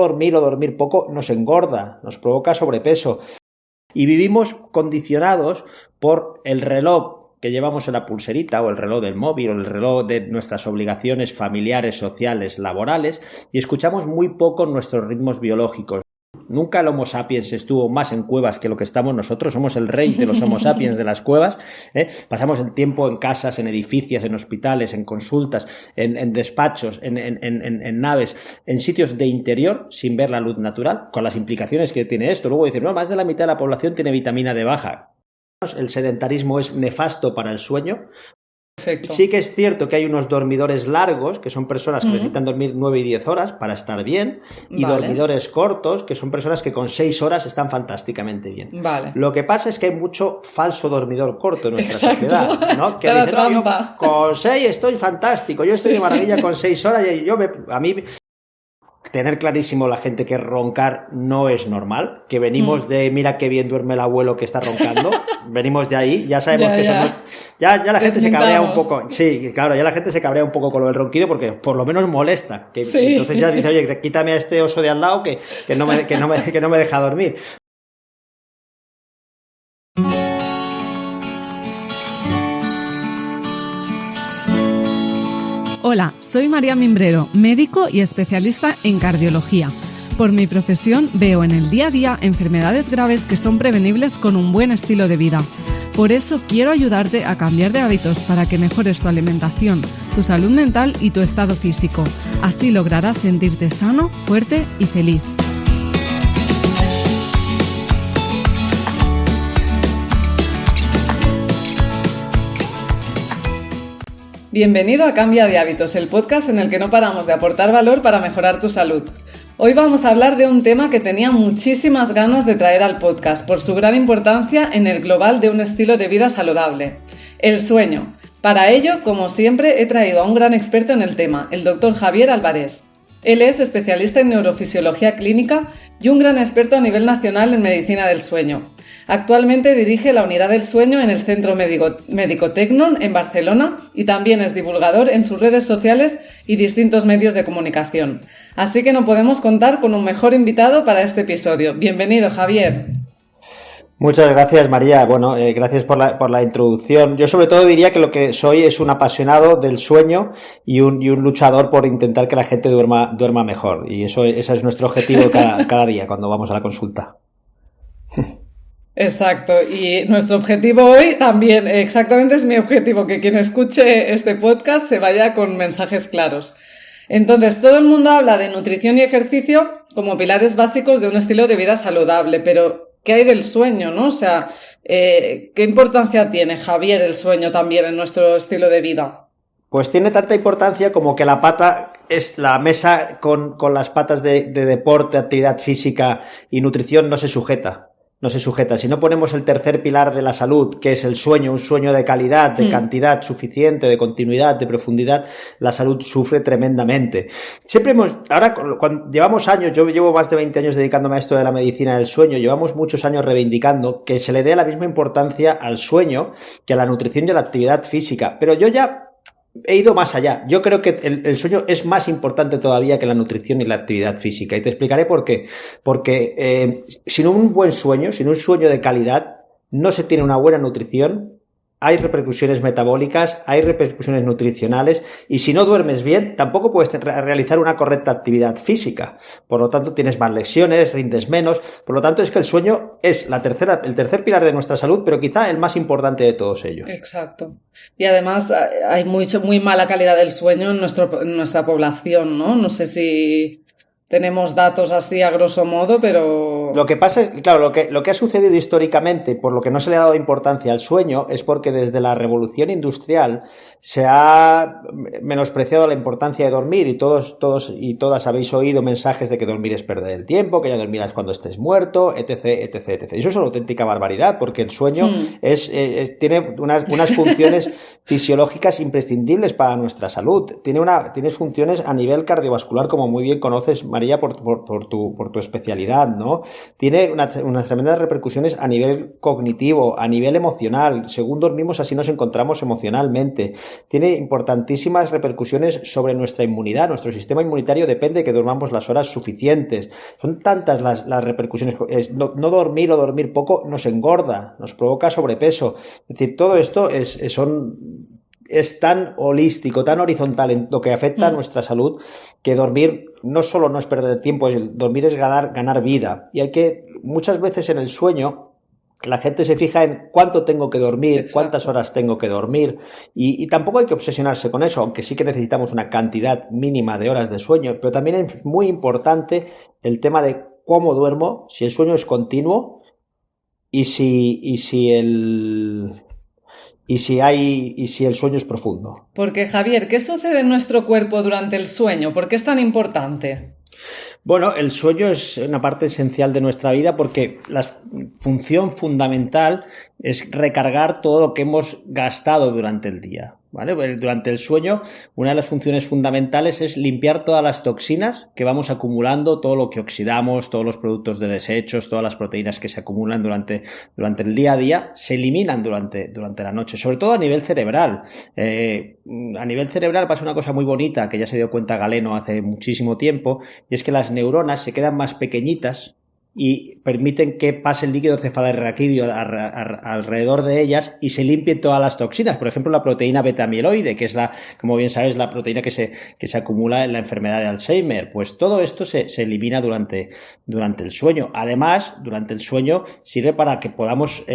dormir o dormir poco nos engorda, nos provoca sobrepeso. Y vivimos condicionados por el reloj que llevamos en la pulserita, o el reloj del móvil, o el reloj de nuestras obligaciones familiares, sociales, laborales, y escuchamos muy poco nuestros ritmos biológicos. Nunca el Homo sapiens estuvo más en cuevas que lo que estamos nosotros. Somos el rey de los Homo sapiens de las cuevas. Pasamos el tiempo en casas, en edificios, en hospitales, en consultas, en despachos, en naves, en sitios de interior sin ver la luz natural, con las implicaciones que tiene esto. Luego dicen, no, más de la mitad de la población tiene vitamina D baja. El sedentarismo es nefasto para el sueño. Perfecto. Sí que es cierto que hay unos dormidores largos, que son personas que necesitan dormir 9 y 10 horas para estar bien, y dormidores cortos, que son personas que con 6 horas están fantásticamente bien. Vale. Lo que pasa es que hay mucho falso dormidor corto en nuestra sociedad, ¿no? Que dicen, no, yo con 6 estoy fantástico, yo estoy de maravilla con 6 horas, y a mí... Tener clarísimo la gente que roncar no es normal, que venimos de mira qué bien duerme el abuelo que está roncando, venimos de ahí, ya sabemos que eso no, ya la gente se cabrea un poco, sí, claro, ya la gente se cabrea un poco con lo del ronquido porque por lo menos molesta, entonces ya dice, oye, quítame a este oso de al lado que no me deja dormir. Hola, soy María Mimbrero, médico y especialista en cardiología. Por mi profesión veo en el día a día enfermedades graves que son prevenibles con un buen estilo de vida. Por eso quiero ayudarte a cambiar de hábitos para que mejores tu alimentación, tu salud mental y tu estado físico. Así lograrás sentirte sano, fuerte y feliz. Bienvenido a Cambia de Hábitos, el podcast en el que no paramos de aportar valor para mejorar tu salud. Hoy vamos a hablar de un tema que tenía muchísimas ganas de traer al podcast por su gran importancia en el global de un estilo de vida saludable: el sueño. Para ello, como siempre, he traído a un gran experto en el tema, el Dr. Javier Álvarez. Él es especialista en neurofisiología clínica y un gran experto a nivel nacional en medicina del sueño. Actualmente dirige la unidad del sueño en el Centro Médico Tecnon en Barcelona y también es divulgador en sus redes sociales y distintos medios de comunicación. Así que no podemos contar con un mejor invitado para este episodio. Bienvenido, Javier. Muchas gracias, María. Bueno, gracias por la introducción. Yo sobre todo diría que lo que soy es un apasionado del sueño y un luchador por intentar que la gente duerma mejor. Y ese es nuestro objetivo cada día cuando vamos a la consulta. Exacto, y nuestro objetivo hoy también, exactamente es mi objetivo, que quien escuche este podcast se vaya con mensajes claros. Entonces, todo el mundo habla de nutrición y ejercicio como pilares básicos de un estilo de vida saludable, pero ¿qué hay del sueño, no? O sea, ¿qué importancia tiene, Javier, el sueño también en nuestro estilo de vida? Pues tiene tanta importancia como que la pata es la mesa con las patas de deporte, actividad física y nutrición no se sujeta. Si no ponemos el tercer pilar de la salud, que es el sueño, un sueño de calidad, de cantidad suficiente, de continuidad, de profundidad, la salud sufre tremendamente. Cuando llevamos años, yo llevo más de 20 años dedicándome a esto de la medicina del sueño, llevamos muchos años reivindicando que se le dé la misma importancia al sueño que a la nutrición y a la actividad física, pero yo ya he ido más allá. Yo creo que el sueño es más importante todavía que la nutrición y la actividad física. Y te explicaré por qué. Porque sin un buen sueño, sin un sueño de calidad, no se tiene una buena nutrición, hay repercusiones metabólicas, hay repercusiones nutricionales, y si no duermes bien, tampoco puedes realizar una correcta actividad física. Por lo tanto, tienes más lesiones, rindes menos. Por lo tanto, es que el sueño es el tercer pilar de nuestra salud, pero quizá el más importante de todos ellos. Exacto. Y además hay muy mala calidad del sueño en nuestra población, ¿no? No sé si tenemos datos así a grosso modo, pero... Lo que pasa es, claro, lo que ha sucedido históricamente, por lo que no se le ha dado importancia al sueño, es porque desde la revolución industrial se ha menospreciado la importancia de dormir, y todos y todas habéis oído mensajes de que dormir es perder el tiempo, que ya dormirás cuando estés muerto, etc. Y eso es una auténtica barbaridad, porque el sueño tiene unas funciones fisiológicas imprescindibles para nuestra salud. Tiene funciones a nivel cardiovascular, como muy bien conoces, María, por tu especialidad, ¿no? Tiene unas tremendas repercusiones a nivel cognitivo, a nivel emocional. Según dormimos, así nos encontramos emocionalmente. Tiene importantísimas repercusiones sobre nuestra inmunidad. Nuestro sistema inmunitario depende de que durmamos las horas suficientes. Son tantas las repercusiones. No dormir o dormir poco nos engorda, nos provoca sobrepeso. Es decir, todo esto es tan holístico, tan horizontal en lo que afecta a nuestra salud, que dormir no solo no es perder tiempo, dormir es ganar vida. Y muchas veces en el sueño, la gente se fija en cuánto tengo que dormir, exacto, cuántas horas tengo que dormir, y tampoco hay que obsesionarse con eso, aunque sí que necesitamos una cantidad mínima de horas de sueño, pero también es muy importante el tema de cómo duermo, si el sueño es continuo y si el sueño es profundo. Porque, Javier, ¿qué sucede en nuestro cuerpo durante el sueño? ¿Por qué es tan importante? Bueno, el sueño es una parte esencial de nuestra vida porque la función fundamental es recargar todo lo que hemos gastado durante el día, ¿vale? Durante el sueño, una de las funciones fundamentales es limpiar todas las toxinas que vamos acumulando, todo lo que oxidamos, todos los productos de desechos, todas las proteínas que se acumulan durante el día a día, se eliminan durante la noche, sobre todo a nivel cerebral. A nivel cerebral pasa una cosa muy bonita que ya se dio cuenta Galeno hace muchísimo tiempo, y es que las neuronas se quedan más pequeñitas y permiten que pase el líquido cefalorraquídeo alrededor de ellas y se limpien todas las toxinas. Por ejemplo, la proteína beta-amiloide, que es como bien sabes, la proteína que se acumula en la enfermedad de Alzheimer. Pues todo esto se elimina durante el sueño. Además, durante el sueño sirve para que podamos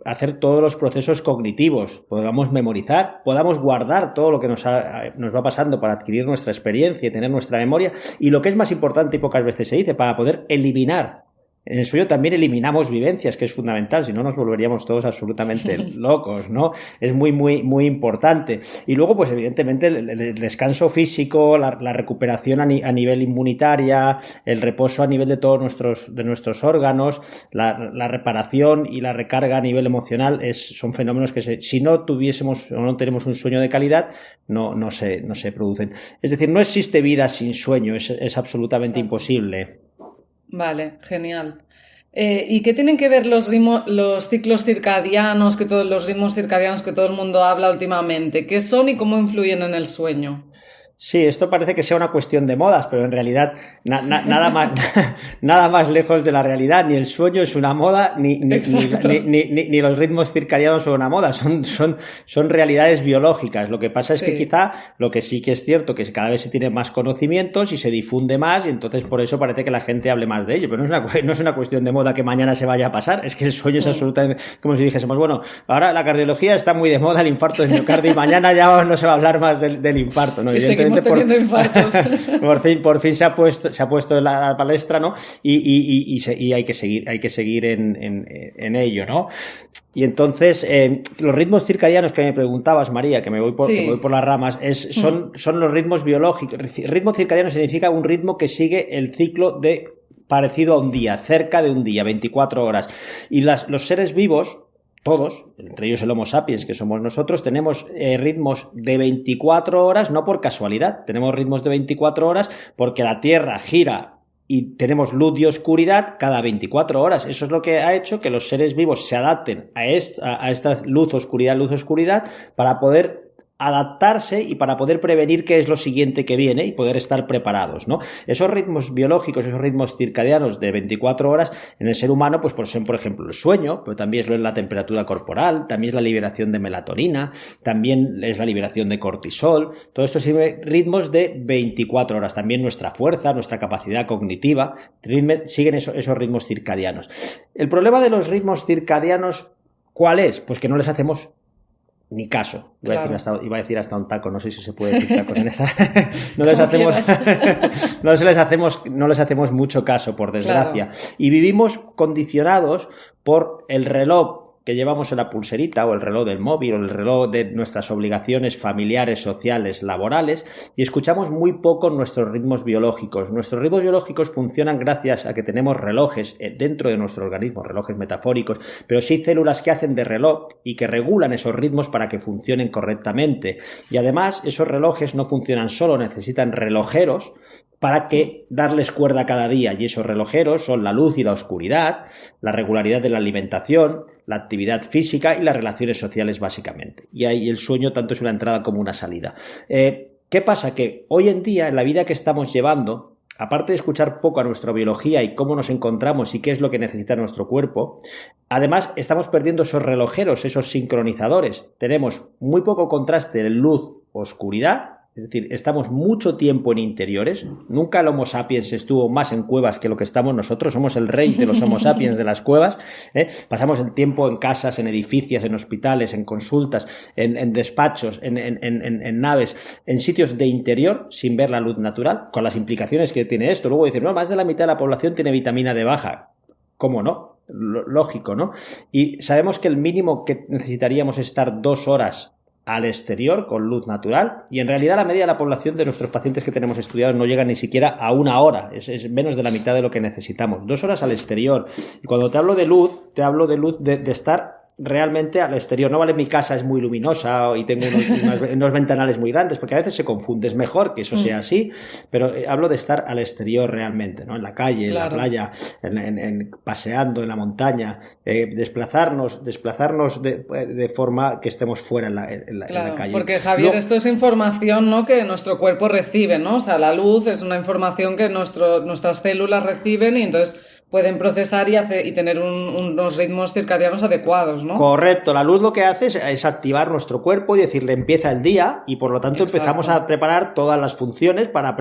hacer todos los procesos cognitivos, podamos memorizar, podamos guardar todo lo que nos va pasando para adquirir nuestra experiencia y tener nuestra memoria, y lo que es más importante y pocas veces se dice, para poder eliminar. En el sueño también eliminamos vivencias, que es fundamental, si no nos volveríamos todos absolutamente locos, ¿no? Es muy, muy, muy importante. Y luego, pues evidentemente, el descanso físico, la recuperación a nivel inmunitaria, el reposo a nivel de todos nuestros órganos, la reparación y la recarga a nivel emocional son fenómenos que si no tuviésemos o no tenemos un sueño de calidad, no se producen. Es decir, no existe vida sin sueño, es absolutamente imposible. Vale, genial. ¿Y qué tienen que ver los ciclos circadianos, los ritmos circadianos que todo el mundo habla últimamente? ¿Qué son y cómo influyen en el sueño? Sí, esto parece que sea una cuestión de modas, pero en realidad nada más lejos de la realidad. Ni el sueño es una moda, ni los ritmos circadianos son una moda. Son realidades biológicas. Lo que pasa es que quizá lo que sí que es cierto que cada vez se tiene más conocimientos y se difunde más, y entonces por eso parece que la gente hable más de ello. Pero no es una cuestión de moda que mañana se vaya a pasar. Es que el sueño es absolutamente como si dijésemos, bueno, ahora la cardiología está muy de moda, el infarto de miocardio, y mañana ya no se va a hablar más del infarto, ¿no? Evidentemente, teniendo infartos. por fin se ha puesto en la palestra, ¿no? Y hay que seguir en ello, ¿no? Y entonces los ritmos circadianos que me preguntabas, María, que me voy por las ramas, son los ritmos biológicos. Ritmo circadiano significa un ritmo que sigue el ciclo parecido a un día, cerca de un día, 24 horas. Y los seres vivos, todos, entre ellos el Homo sapiens, que somos nosotros, tenemos ritmos de 24 horas, no por casualidad, tenemos ritmos de 24 horas porque la Tierra gira y tenemos luz y oscuridad cada 24 horas. Eso es lo que ha hecho que los seres vivos se adapten a esta luz, oscuridad, para poder adaptarse y para poder prevenir qué es lo siguiente que viene y poder estar preparados, ¿no? Esos ritmos biológicos, esos ritmos circadianos de 24 horas en el ser humano, pues son, por ejemplo, el sueño, pero también es la temperatura corporal, también es la liberación de melatonina, también es la liberación de cortisol. Todo esto sirve ritmos de 24 horas. También nuestra fuerza, nuestra capacidad cognitiva, siguen esos ritmos circadianos. El problema de los ritmos circadianos, ¿cuál es? Pues que no les hacemos ni caso. Iba a decir hasta un taco, no sé si se puede decir tacos en esta. No les hacemos mucho caso, por desgracia. Claro. Y vivimos condicionados por el reloj que llevamos en la pulserita, o el reloj del móvil, o el reloj de nuestras obligaciones familiares, sociales, laborales, y escuchamos muy poco nuestros ritmos biológicos. Nuestros ritmos biológicos funcionan gracias a que tenemos relojes dentro de nuestro organismo, relojes metafóricos, pero sí células que hacen de reloj y que regulan esos ritmos para que funcionen correctamente. Y además, esos relojes no funcionan solo, necesitan relojeros para que darles cuerda cada día, y esos relojeros son la luz y la oscuridad, la regularidad de la alimentación, la actividad física y las relaciones sociales básicamente. Y ahí el sueño tanto es una entrada como una salida. ¿Qué pasa? Que hoy en día, en la vida que estamos llevando, aparte de escuchar poco a nuestra biología y cómo nos encontramos y qué es lo que necesita nuestro cuerpo, además estamos perdiendo esos relojeros, esos sincronizadores. Tenemos muy poco contraste de luz-oscuridad. Es decir, estamos mucho tiempo en interiores. Nunca el Homo sapiens estuvo más en cuevas que lo que estamos nosotros. Somos el rey de los Homo sapiens de las cuevas. Pasamos el tiempo en casas, en edificios, en hospitales, en consultas, en despachos, en naves, en sitios de interior sin ver la luz natural, con las implicaciones que tiene esto. Luego dicen, no, más de la mitad de la población tiene vitamina D baja. ¿Cómo no? Lógico, ¿no? Y sabemos que el mínimo que necesitaríamos es estar 2 horas al exterior con luz natural, y en realidad la media de la población de nuestros pacientes que tenemos estudiados no llega ni siquiera a 1 hora, es menos de la mitad de lo que necesitamos. 2 horas al exterior. Y cuando te hablo de luz de estar realmente al exterior. No vale, mi casa es muy luminosa y tengo unos ventanales muy grandes, porque a veces se confunde. Es mejor que eso sea así, pero hablo de estar al exterior realmente, ¿no? En la calle, en la playa, paseando en la montaña, desplazarnos de forma que estemos fuera en la calle. Porque, Javier, esto es información, ¿no?, que nuestro cuerpo recibe, ¿no? O sea, la luz es una información que nuestras células reciben, y entonces pueden procesar y tener unos ritmos circadianos adecuados, ¿no? Correcto. La luz lo que hace es activar nuestro cuerpo y decirle empieza el día, y por lo tanto empezamos a preparar todas las funciones para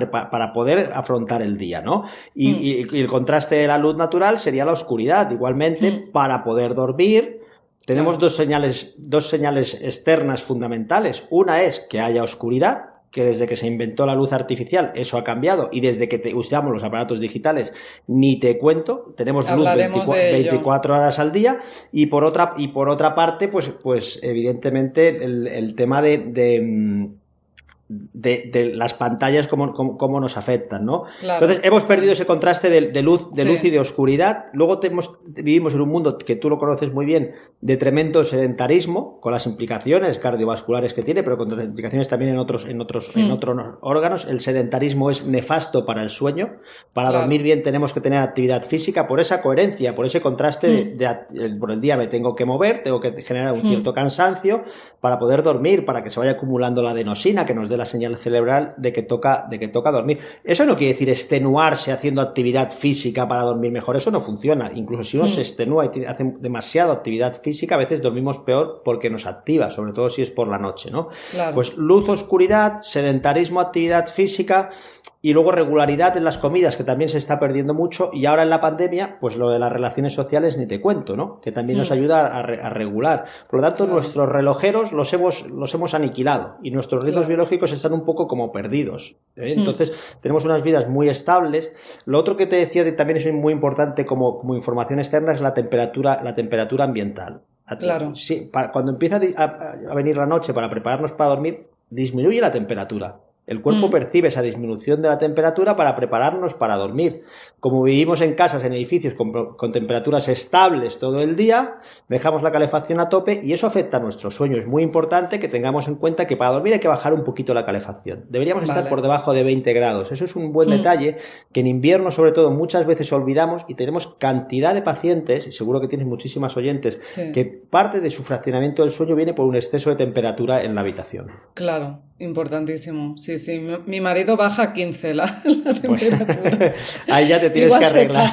poder afrontar el día, ¿no? Y el contraste de la luz natural sería la oscuridad. Igualmente, para poder dormir tenemos dos señales externas fundamentales. Una es que haya oscuridad, que desde que se inventó la luz artificial eso ha cambiado, y desde que usamos los aparatos digitales ni te cuento, tenemos luz 24 horas al día, y por otra parte pues evidentemente el tema de las pantallas, cómo nos afectan, ¿no? Claro. Entonces hemos perdido ese contraste de luz y de oscuridad. Luego vivimos en un mundo que tú lo conoces muy bien, de tremendo sedentarismo, con las implicaciones cardiovasculares que tiene, pero con las implicaciones también en otros órganos. El sedentarismo es nefasto para el sueño. Para dormir bien tenemos que tener actividad física, por esa coherencia, por ese contraste por el día me tengo que mover, tengo que generar un cierto cansancio para poder dormir, para que se vaya acumulando la adenosina, que nos dé la señal cerebral de que toca dormir. Eso no quiere decir extenuarse haciendo actividad física para dormir mejor. Eso no funciona. Incluso si uno se extenúa y hace demasiada actividad física, a veces dormimos peor porque nos activa, sobre todo si es por la noche, ¿no? Claro. Pues luz, oscuridad, sedentarismo, actividad física, y luego regularidad en las comidas, que también se está perdiendo mucho, y ahora en la pandemia, pues lo de las relaciones sociales ni te cuento, ¿no? Que también nos ayuda a regular. Por lo tanto, nuestros relojeros los hemos aniquilado, y nuestros ritmos biológicos están un poco como perdidos, ¿eh? Entonces, tenemos unas vidas muy estables. Lo otro que te decía que también es muy importante como información externa es la temperatura ambiental. Claro. Sí, cuando empieza a venir la noche para prepararnos para dormir, disminuye la temperatura. El cuerpo percibe esa disminución de la temperatura para prepararnos para dormir. Como vivimos en casas, en edificios con temperaturas estables todo el día, dejamos la calefacción a tope, y eso afecta a nuestro sueño. Es muy importante que tengamos en cuenta que para dormir hay que bajar un poquito la calefacción. Deberíamos estar por debajo de 20 grados. Eso es un buen detalle que en invierno, sobre todo, muchas veces olvidamos, y tenemos cantidad de pacientes, y seguro que tienes muchísimas oyentes, que parte de su fraccionamiento del sueño viene por un exceso de temperatura en la habitación. Claro, importantísimo. Sí. Mi marido baja a 15 la temperatura. Ahí ya te tienes que arreglar.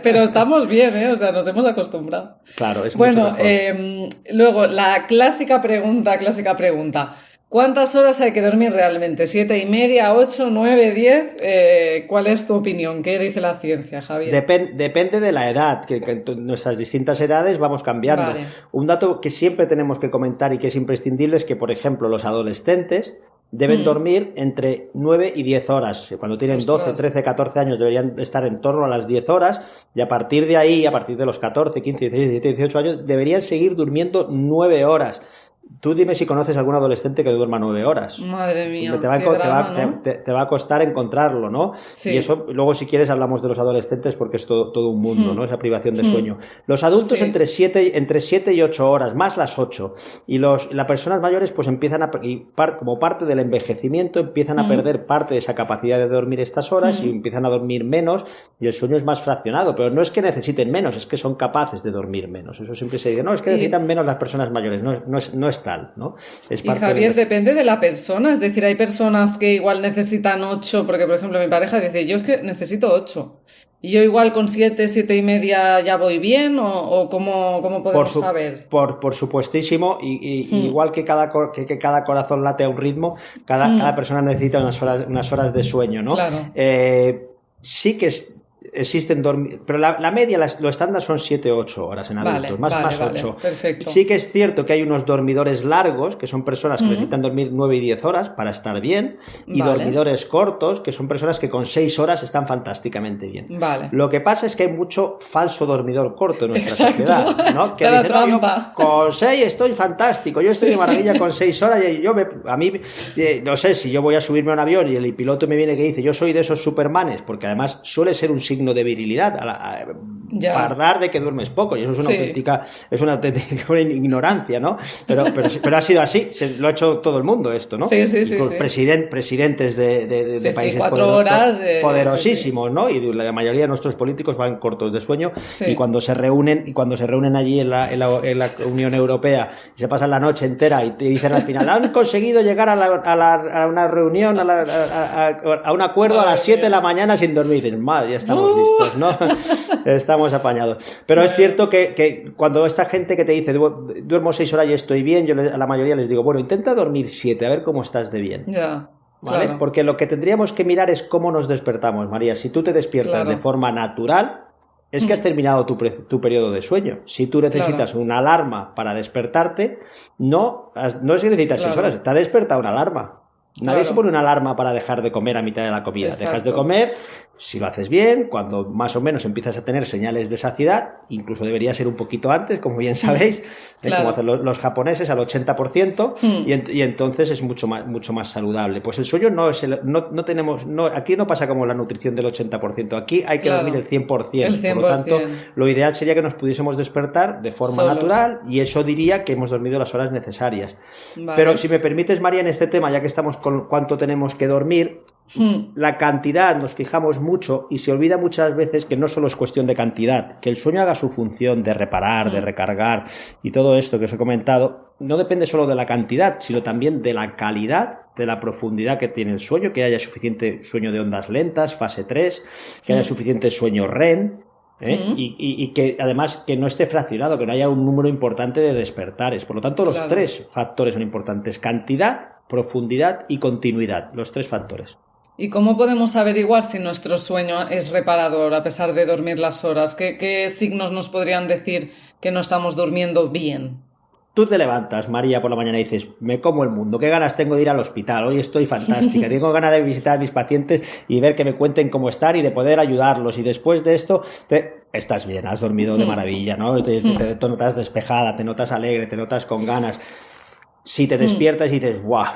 Pero estamos bien, ¿eh? O sea, nos hemos acostumbrado. Claro, es mucho mejor. Luego, la clásica pregunta. ¿Cuántas horas hay que dormir realmente? ¿7:30, 8, 9, 10? ¿Cuál es tu opinión? ¿Qué dice la ciencia, Javier? Depende de la edad, que en nuestras distintas edades vamos cambiando. Vale. Un dato que siempre tenemos que comentar y que es imprescindible es que, por ejemplo, los adolescentes deben dormir entre 9 y 10 horas. Cuando tienen 12, 13, 14 años deberían estar en torno a las 10 horas, y a partir de ahí, a partir de los 14, 15, 16, 17, 18 años, deberían seguir durmiendo 9 horas. Tú dime si conoces algún adolescente que duerma 9 horas. Madre mía, te va a costar encontrarlo, ¿no? Sí. Y eso, luego si quieres hablamos de los adolescentes porque es todo un mundo, ¿no? Esa privación de sueño. Los adultos Sí. entre 7 y 8 horas, más las 8. Y las personas mayores pues empiezan como parte del envejecimiento, empiezan a perder parte de esa capacidad de dormir estas horas y empiezan a dormir menos y el sueño es más fraccionado. Pero no es que necesiten menos, es que son capaces de dormir menos. Eso siempre se dice, no, es que necesitan menos las personas mayores. No es tal, ¿no? Es y Javier, depende de la persona, es decir, hay personas que igual necesitan 8, porque por ejemplo mi pareja dice, yo es que necesito 8, y yo igual con 7, 7 y media ya voy bien, o ¿cómo podemos saber? Por supuestísimo, igual que cada corazón late a un ritmo, cada persona necesita unas horas de sueño, ¿no? Claro. Sí que existen pero la media, lo estándar son 7 o 8 horas en adultos, más 8. Perfecto. Sí que es cierto que hay unos dormidores largos, que son personas que necesitan dormir 9 y 10 horas para estar bien, y dormidores cortos, que son personas que con 6 horas están fantásticamente bien. Vale. Lo que pasa es que hay mucho falso dormidor corto en nuestra sociedad, ¿no? Que dicen, no, yo con 6 estoy fantástico, yo estoy de maravilla con 6 horas, y a mí, no sé, si yo voy a subirme a un avión y el piloto me viene que dice, yo soy de esos supermanes, porque además suele ser un signo de virilidad, fardar de que duermes poco, y eso es una auténtica ignorancia, ¿no? Pero ha sido así, lo ha hecho todo el mundo esto, ¿no? Sí. Presidentes de países 4 horas, poderosísimos, ¿no? Y la mayoría de nuestros políticos van cortos de sueño, y cuando se reúnen allí en la Unión Europea y se pasan la noche entera y te dicen al final, han conseguido llegar a una reunión, a un acuerdo a las 7 de la mañana sin dormir, y dicen, madre, ya estamos listos, ¿no? Estamos apañados. Pero es cierto que cuando esta gente que te dice, duermo 6 horas y estoy bien, yo a la mayoría les digo, bueno, intenta dormir 7, a ver cómo estás de bien. Ya. ¿Vale? Claro. Porque lo que tendríamos que mirar es cómo nos despertamos, María. Si tú te despiertas de forma natural, es que has terminado tu periodo de sueño. Si tú necesitas una alarma para despertarte, no es que necesitas 6 horas, te ha despertado una alarma. Nadie se pone una alarma para dejar de comer a mitad de la comida. Exacto. Dejas de comer, si lo haces bien, cuando más o menos empiezas a tener señales de saciedad, incluso debería ser un poquito antes, como bien sabéis, como hacen los japoneses al 80%, y entonces es mucho más saludable. Pues el sueño aquí no pasa como la nutrición del 80%, aquí hay que dormir el 100%. Por lo tanto, lo ideal sería que nos pudiésemos despertar de forma natural, y eso diría que hemos dormido las horas necesarias. Vale. Pero si me permites, María, en este tema, ya que estamos con cuánto tenemos que dormir, la cantidad nos fijamos mucho y se olvida muchas veces que no solo es cuestión de cantidad, que el sueño haga su función de reparar, de recargar, y todo esto que os he comentado no depende solo de la cantidad, sino también de la calidad, de la profundidad que tiene el sueño, que haya suficiente sueño de ondas lentas, fase 3, que haya suficiente sueño REM, y que además que no esté fraccionado, que no haya un número importante de despertares. Por lo tanto, los 3 factores son importantes: cantidad, profundidad y continuidad, los 3 factores. ¿Y cómo podemos averiguar si nuestro sueño es reparador a pesar de dormir las horas? ¿Qué signos nos podrían decir que no estamos durmiendo bien? Tú te levantas, María, por la mañana y dices, me como el mundo, qué ganas tengo de ir al hospital, hoy estoy fantástica, tengo ganas de visitar a mis pacientes y ver que me cuenten cómo están y de poder ayudarlos, y después de esto estás bien, has dormido de maravilla, ¿no? Te notas despejada, te notas alegre, te notas con ganas. Si te despiertas y dices, ¡guau!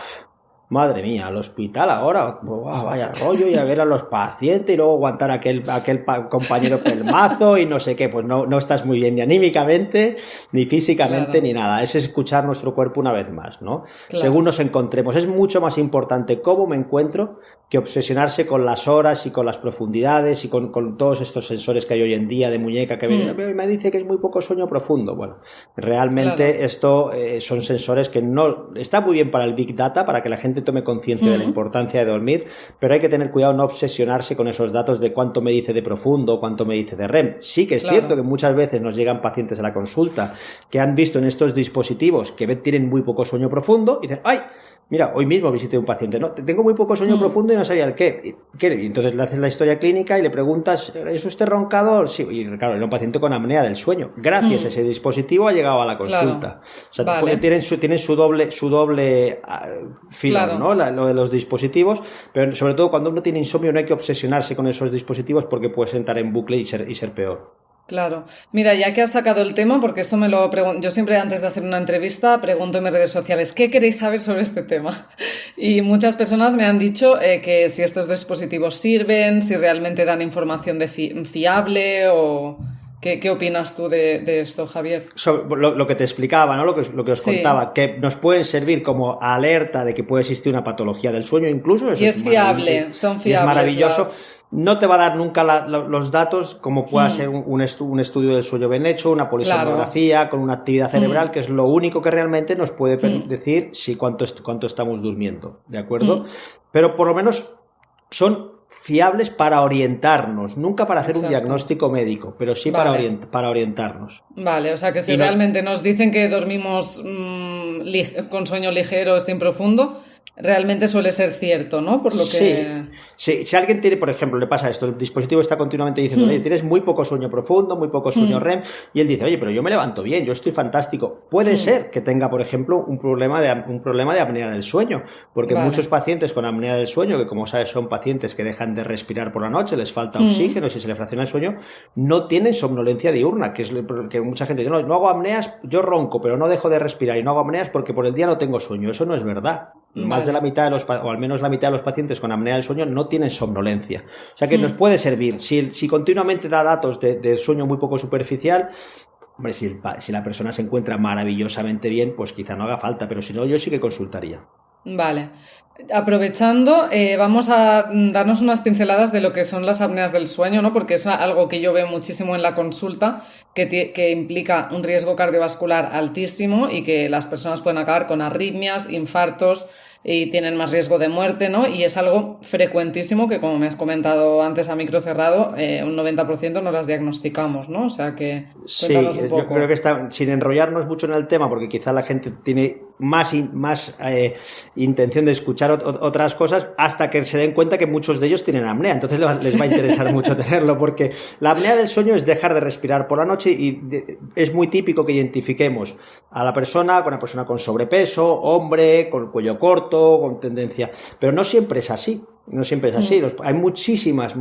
Madre mía, al hospital ahora, vaya rollo, y a ver a los pacientes y luego aguantar aquel compañero pelmazo y no sé qué, pues no estás muy bien ni anímicamente, ni físicamente, ni nada. Es escuchar nuestro cuerpo una vez más, ¿no? Según nos encontremos. Es mucho más importante cómo me encuentro que obsesionarse con las horas y con las profundidades y con todos estos sensores que hay hoy en día de muñeca que me dice que es muy poco sueño profundo. Bueno, realmente esto son sensores que no está muy bien para el Big Data, para que la gente tome conciencia de la importancia de dormir, pero hay que tener cuidado no obsesionarse con esos datos de cuánto me dice de profundo, cuánto me dice de REM. Sí que es cierto que muchas veces nos llegan pacientes a la consulta que han visto en estos dispositivos que tienen muy poco sueño profundo y dicen, ¡ay! Mira, hoy mismo visité un paciente, ¿no? Tengo muy poco sueño profundo y no sabía el qué. Y entonces le haces la historia clínica y le preguntas, ¿es usted roncador? Sí, y claro, era un paciente con apnea del sueño. Gracias a ese dispositivo ha llegado a la consulta. O sea, porque tienen su doble filo, ¿no? Lo de los dispositivos, pero sobre todo cuando uno tiene insomnio no hay que obsesionarse con esos dispositivos porque puedes entrar en bucle y ser peor. Claro. Mira, ya que has sacado el tema, porque esto me lo pregunto, yo siempre antes de hacer una entrevista pregunto en mis redes sociales, ¿qué queréis saber sobre este tema? Y muchas personas me han dicho que si estos dispositivos sirven, si realmente dan información fiable o... ¿Qué opinas tú de esto, Javier? Lo que te explicaba, ¿no? Lo que os contaba, que nos pueden servir como alerta de que puede existir una patología del sueño, incluso. Eso y es fiable, son fiables. Es maravilloso. No te va a dar nunca los datos como pueda ser un estudio del sueño bien hecho, una polisomnografía con una actividad cerebral, que es lo único que realmente nos puede decir si cuánto estamos durmiendo, ¿de acuerdo? Pero por lo menos son fiables para orientarnos, nunca para hacer un diagnóstico médico, pero sí para orientarnos. Vale, o sea que si realmente nos dicen que dormimos con sueño ligero sin profundo, realmente suele ser cierto, ¿no? Por lo que... Sí, si alguien tiene, por ejemplo, le pasa esto, el dispositivo está continuamente diciendo, oye, tienes muy poco sueño profundo, muy poco sueño REM, y él dice, oye, pero yo me levanto bien, yo estoy fantástico. Puede ser que tenga, por ejemplo, un problema de apnea del sueño, porque muchos pacientes con apnea del sueño, que como sabes son pacientes que dejan de respirar por la noche, les falta oxígeno, si se le fracciona el sueño, no tienen somnolencia diurna, que es que mucha gente dice, no hago apneas, yo ronco, pero no dejo de respirar, y no hago apneas porque por el día no tengo sueño. Eso no es verdad. Más de la mitad o al menos la mitad de los pacientes con apnea del sueño no tienen somnolencia. O sea que nos puede servir. Si continuamente da datos de sueño muy poco superficial, hombre, si la persona se encuentra maravillosamente bien, pues quizá no haga falta, pero si no, yo sí que consultaría. Vale. Aprovechando, vamos a darnos unas pinceladas de lo que son las apneas del sueño, ¿no? Porque es algo que yo veo muchísimo en la consulta, que implica un riesgo cardiovascular altísimo y que las personas pueden acabar con arritmias, infartos y tienen más riesgo de muerte, ¿no? Y es algo frecuentísimo que, como me has comentado antes a micro cerrado, un 90% no las diagnosticamos, ¿no? O sea que cuéntanos un poco. Yo creo que sin enrollarnos mucho en el tema, porque quizá la gente tiene más intención de escuchar otras cosas hasta que se den cuenta que muchos de ellos tienen apnea, entonces les va a interesar mucho tenerlo, porque la apnea del sueño es dejar de respirar por la noche y es muy típico que identifiquemos a la persona con sobrepeso, hombre, con cuello corto, con tendencia, pero no siempre es así. No siempre es así. Hay muchísimas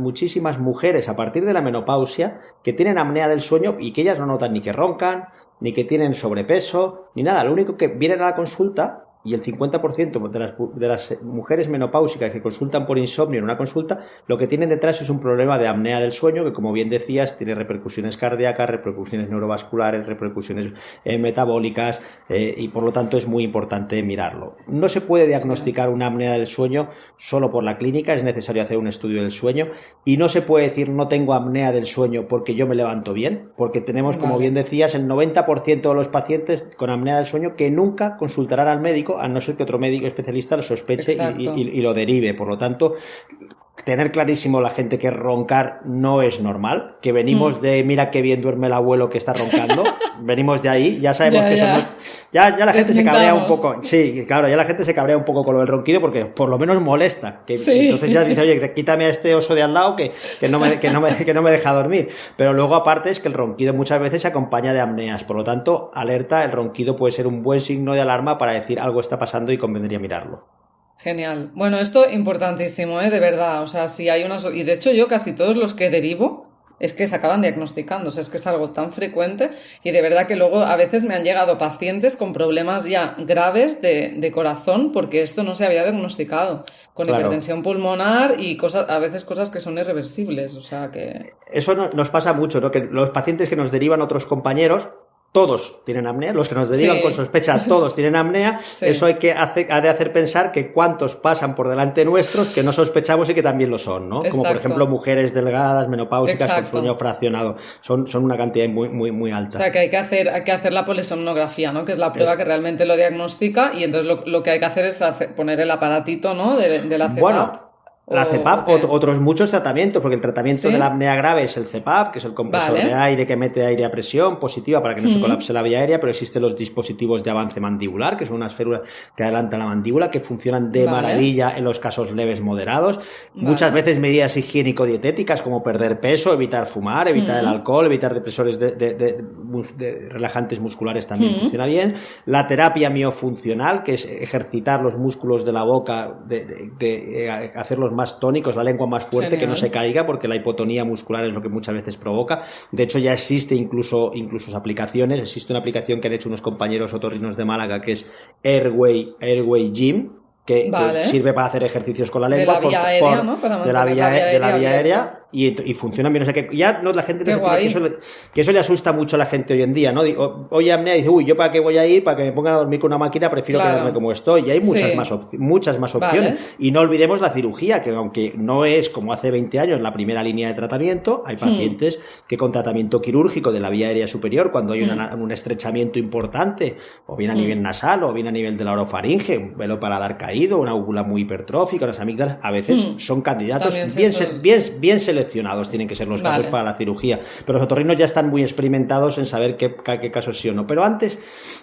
mujeres a partir de la menopausia que tienen apnea del sueño y que ellas no notan ni que roncan, ni que tienen sobrepeso, ni nada. Lo único que vienen a la consulta, y el 50% de las mujeres menopáusicas que consultan por insomnio en una consulta, lo que tienen detrás es un problema de apnea del sueño que, como bien decías, tiene repercusiones cardíacas, repercusiones neurovasculares, repercusiones metabólicas, y por lo tanto es muy importante mirarlo. No se puede diagnosticar una apnea del sueño solo por la clínica, es necesario hacer un estudio del sueño, y no se puede decir no tengo apnea del sueño porque yo me levanto bien, porque tenemos, como bien decías, el 90% de los pacientes con apnea del sueño que nunca consultarán al médico, a no ser que otro médico especialista lo sospeche y lo derive. Por lo tanto, tener clarísimo la gente que roncar no es normal, que venimos de mira qué bien duerme el abuelo que está roncando, venimos de ahí, ya sabemos que eso no, ya la gente se cabrea un poco, sí, claro, ya la gente se cabrea un poco con lo del ronquido porque por lo menos molesta, entonces ya dice, oye, quítame a este oso de al lado que no me deja dormir, pero luego aparte es que el ronquido muchas veces se acompaña de apneas, por lo tanto, alerta, el ronquido puede ser un buen signo de alarma para decir algo está pasando y convendría mirarlo. Genial. Bueno, esto importantísimo, de verdad. O sea, si hay y de hecho yo casi todos los que derivo es que se acaban diagnosticando. O sea, es que es algo tan frecuente y de verdad que luego a veces me han llegado pacientes con problemas ya graves de corazón porque esto no se había diagnosticado. Con hipertensión pulmonar y a veces cosas que son irreversibles. O sea que... Eso nos pasa mucho, ¿no? Que los pacientes que nos derivan otros compañeros, todos tienen apnea, los que nos derivan con sospecha, todos tienen apnea, eso ha de hacer pensar que cuántos pasan por delante nuestros que no sospechamos y que también lo son, ¿no? Como por ejemplo mujeres delgadas, menopáusicas, con sueño fraccionado, son una cantidad muy alta. O sea que hay que hacer la polisomnografía, ¿no? Que es la prueba que realmente lo diagnostica y entonces lo que hay que hacer es poner el aparatito, ¿no? De la CPAP. Bueno, la CPAP, otros muchos tratamientos, porque el tratamiento de la apnea grave es el CPAP, que es el compresor de aire que mete aire a presión positiva para que no se colapse la vía aérea, pero existen los dispositivos de avance mandibular, que son unas férulas que adelantan la mandíbula, que funcionan de maravilla en los casos leves moderados. Muchas veces medidas higiénico-dietéticas como perder peso, evitar fumar, evitar el alcohol, evitar depresores relajantes musculares también funciona bien. La terapia miofuncional, que es ejercitar los músculos de la boca, de hacerlos más tónicos, la lengua más fuerte, genial, que no se caiga, porque la hipotonía muscular es lo que muchas veces provoca. De hecho, ya existe incluso aplicaciones. Existe una aplicación que han hecho unos compañeros otorrinos de Málaga que es Airway Gym, que sirve para hacer ejercicios con la lengua. De la vía aérea, ¿no? De la vía aérea y funciona bien. O sea, que ya no, la gente que eso le asusta mucho a la gente hoy en día, ¿no? Oye, apnea, dice, uy, ¿yo para qué voy a ir? Para que me pongan a dormir con una máquina, prefiero quedarme como estoy. Y hay muchas más opciones. Y no olvidemos la cirugía, que aunque no es como hace 20 años la primera línea de tratamiento, hay pacientes que con tratamiento quirúrgico de la vía aérea superior, cuando hay un estrechamiento importante, o bien a nivel nasal, o bien a nivel de la orofaringe, un velo paladar caído, una úvula muy hipertrófica, unas amígdalas, a veces son candidatos bien seleccionados, tienen que ser los casos para la cirugía. Pero los otorrinos ya están muy experimentados en saber qué casos sí o no. Pero antes,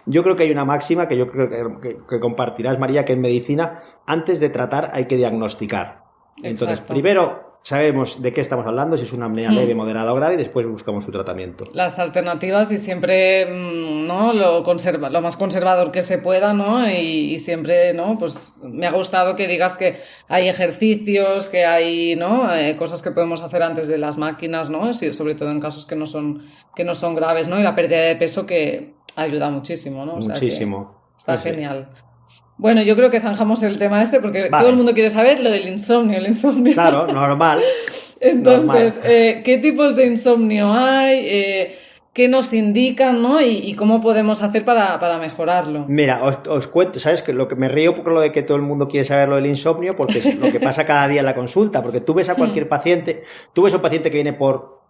yo creo que hay una máxima que yo creo que compartirás, María, que en medicina, antes de tratar hay que diagnosticar. Entonces, primero sabemos de qué estamos hablando, si es una apnea leve, moderada o grave, y después buscamos su tratamiento. Las alternativas y siempre, ¿no? Lo más conservador que se pueda, ¿no? Y siempre, ¿no? Pues me ha gustado que digas que hay ejercicios, que hay, ¿no? Cosas que podemos hacer antes de las máquinas, ¿no? Sí, sobre todo en casos que no son graves, ¿no? Y la pérdida de peso, que ayuda muchísimo, ¿no? O sea, muchísimo. Está genial. Bueno, yo creo que zanjamos el tema porque todo el mundo quiere saber lo del insomnio. Claro, normal. Entonces, ¿qué tipos de insomnio hay? ¿Qué nos indican, ¿no? Y cómo podemos hacer para mejorarlo. Mira, os cuento, ¿sabes? Que lo que me río por lo de que todo el mundo quiere saber lo del insomnio, porque es lo que pasa cada día en la consulta, porque tú ves a cualquier paciente, tú ves a un paciente que viene por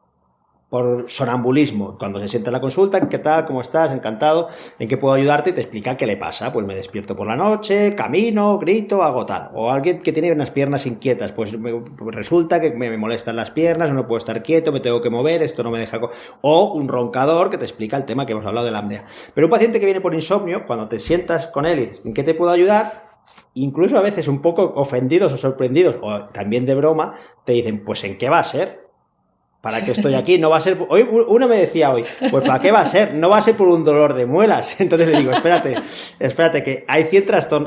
sonambulismo, cuando se sienta en la consulta, ¿qué tal? ¿Cómo estás? Encantado, ¿en qué puedo ayudarte? Y te explica qué le pasa. Pues me despierto por la noche, camino, grito, hago tal. O alguien que tiene unas piernas inquietas, pues resulta que me molestan las piernas, no puedo estar quieto, me tengo que mover, esto no me deja... O un roncador que te explica el tema que hemos hablado de la apnea. Pero un paciente que viene por insomnio, cuando te sientas con él y dices, ¿en qué te puedo ayudar? Incluso a veces un poco ofendidos o sorprendidos, o también de broma, te dicen, pues ¿en qué va a ser? ¿Para qué estoy aquí? No va a ser... Hoy uno me decía hoy, pues ¿para qué va a ser? No va a ser por un dolor de muelas. Entonces le digo, espérate, que hay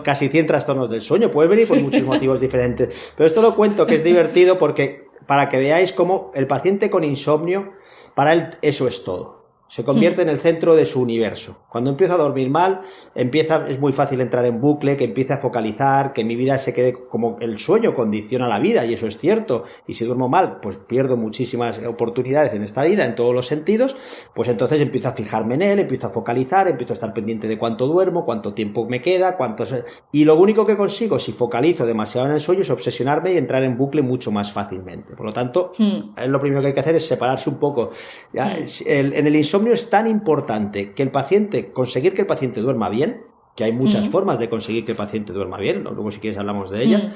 casi 100 trastornos del sueño. Puede venir por muchos motivos diferentes. Pero esto lo cuento, que es divertido, porque para que veáis cómo el paciente con insomnio, para él eso es todo. Se convierte en el centro de su universo. Cuando empieza a dormir mal, es muy fácil entrar en bucle, que empiece a focalizar, que mi vida se quede como el sueño condiciona la vida, y eso es cierto. Y si duermo mal, pues pierdo muchísimas oportunidades en esta vida, en todos los sentidos. Pues entonces empiezo a fijarme en él, empiezo a focalizar, empiezo a estar pendiente de cuánto duermo, cuánto tiempo me queda, y lo único que consigo, si focalizo demasiado en el sueño, es obsesionarme y entrar en bucle mucho más fácilmente. Por lo tanto, lo primero que hay que hacer es separarse un poco. En el insomnio es tan importante conseguir que el paciente duerma bien, que hay muchas formas de conseguir que el paciente duerma bien, luego si quieres hablamos de ellas,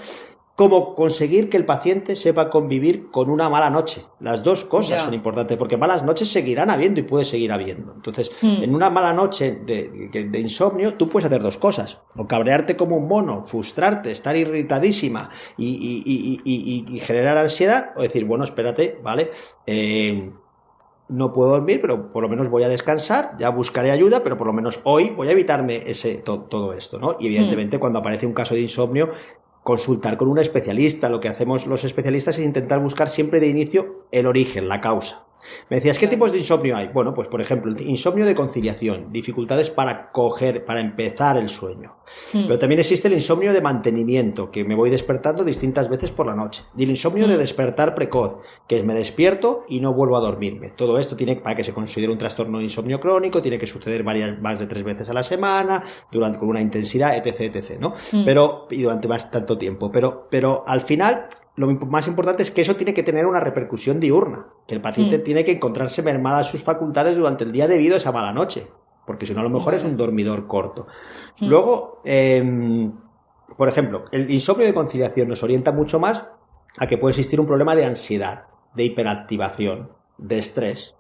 como conseguir que el paciente sepa convivir con una mala noche. Las dos cosas son importantes, porque malas noches seguirán habiendo y puede seguir habiendo. Entonces, en una mala noche de insomnio, tú puedes hacer dos cosas: o cabrearte como un mono, frustrarte, estar irritadísima y generar ansiedad, o decir, bueno, espérate, ¿vale? No puedo dormir, pero por lo menos voy a descansar, ya buscaré ayuda, pero por lo menos hoy voy a evitarme todo esto, ¿no? Y evidentemente cuando aparece un caso de insomnio, consultar con un especialista. Lo que hacemos los especialistas es intentar buscar siempre de inicio el origen, la causa. Me decías, ¿qué tipos de insomnio hay? Bueno, pues por ejemplo, insomnio de conciliación, dificultades para empezar el sueño. Pero también existe el insomnio de mantenimiento, que me voy despertando distintas veces por la noche. Y el insomnio de despertar precoz, que es me despierto y no vuelvo a dormirme. Todo esto para que se considere un trastorno de insomnio crónico, tiene que suceder más de 3 veces a la semana, con una intensidad, etc., ¿no? Y durante tanto tiempo. Pero al final, lo más importante es que eso tiene que tener una repercusión diurna, que el paciente tiene que encontrarse mermadas sus facultades durante el día debido a esa mala noche, porque si no a lo mejor es un dormidor corto. Luego, por ejemplo, el insomnio de conciliación nos orienta mucho más a que puede existir un problema de ansiedad, de hiperactivación, de estrés.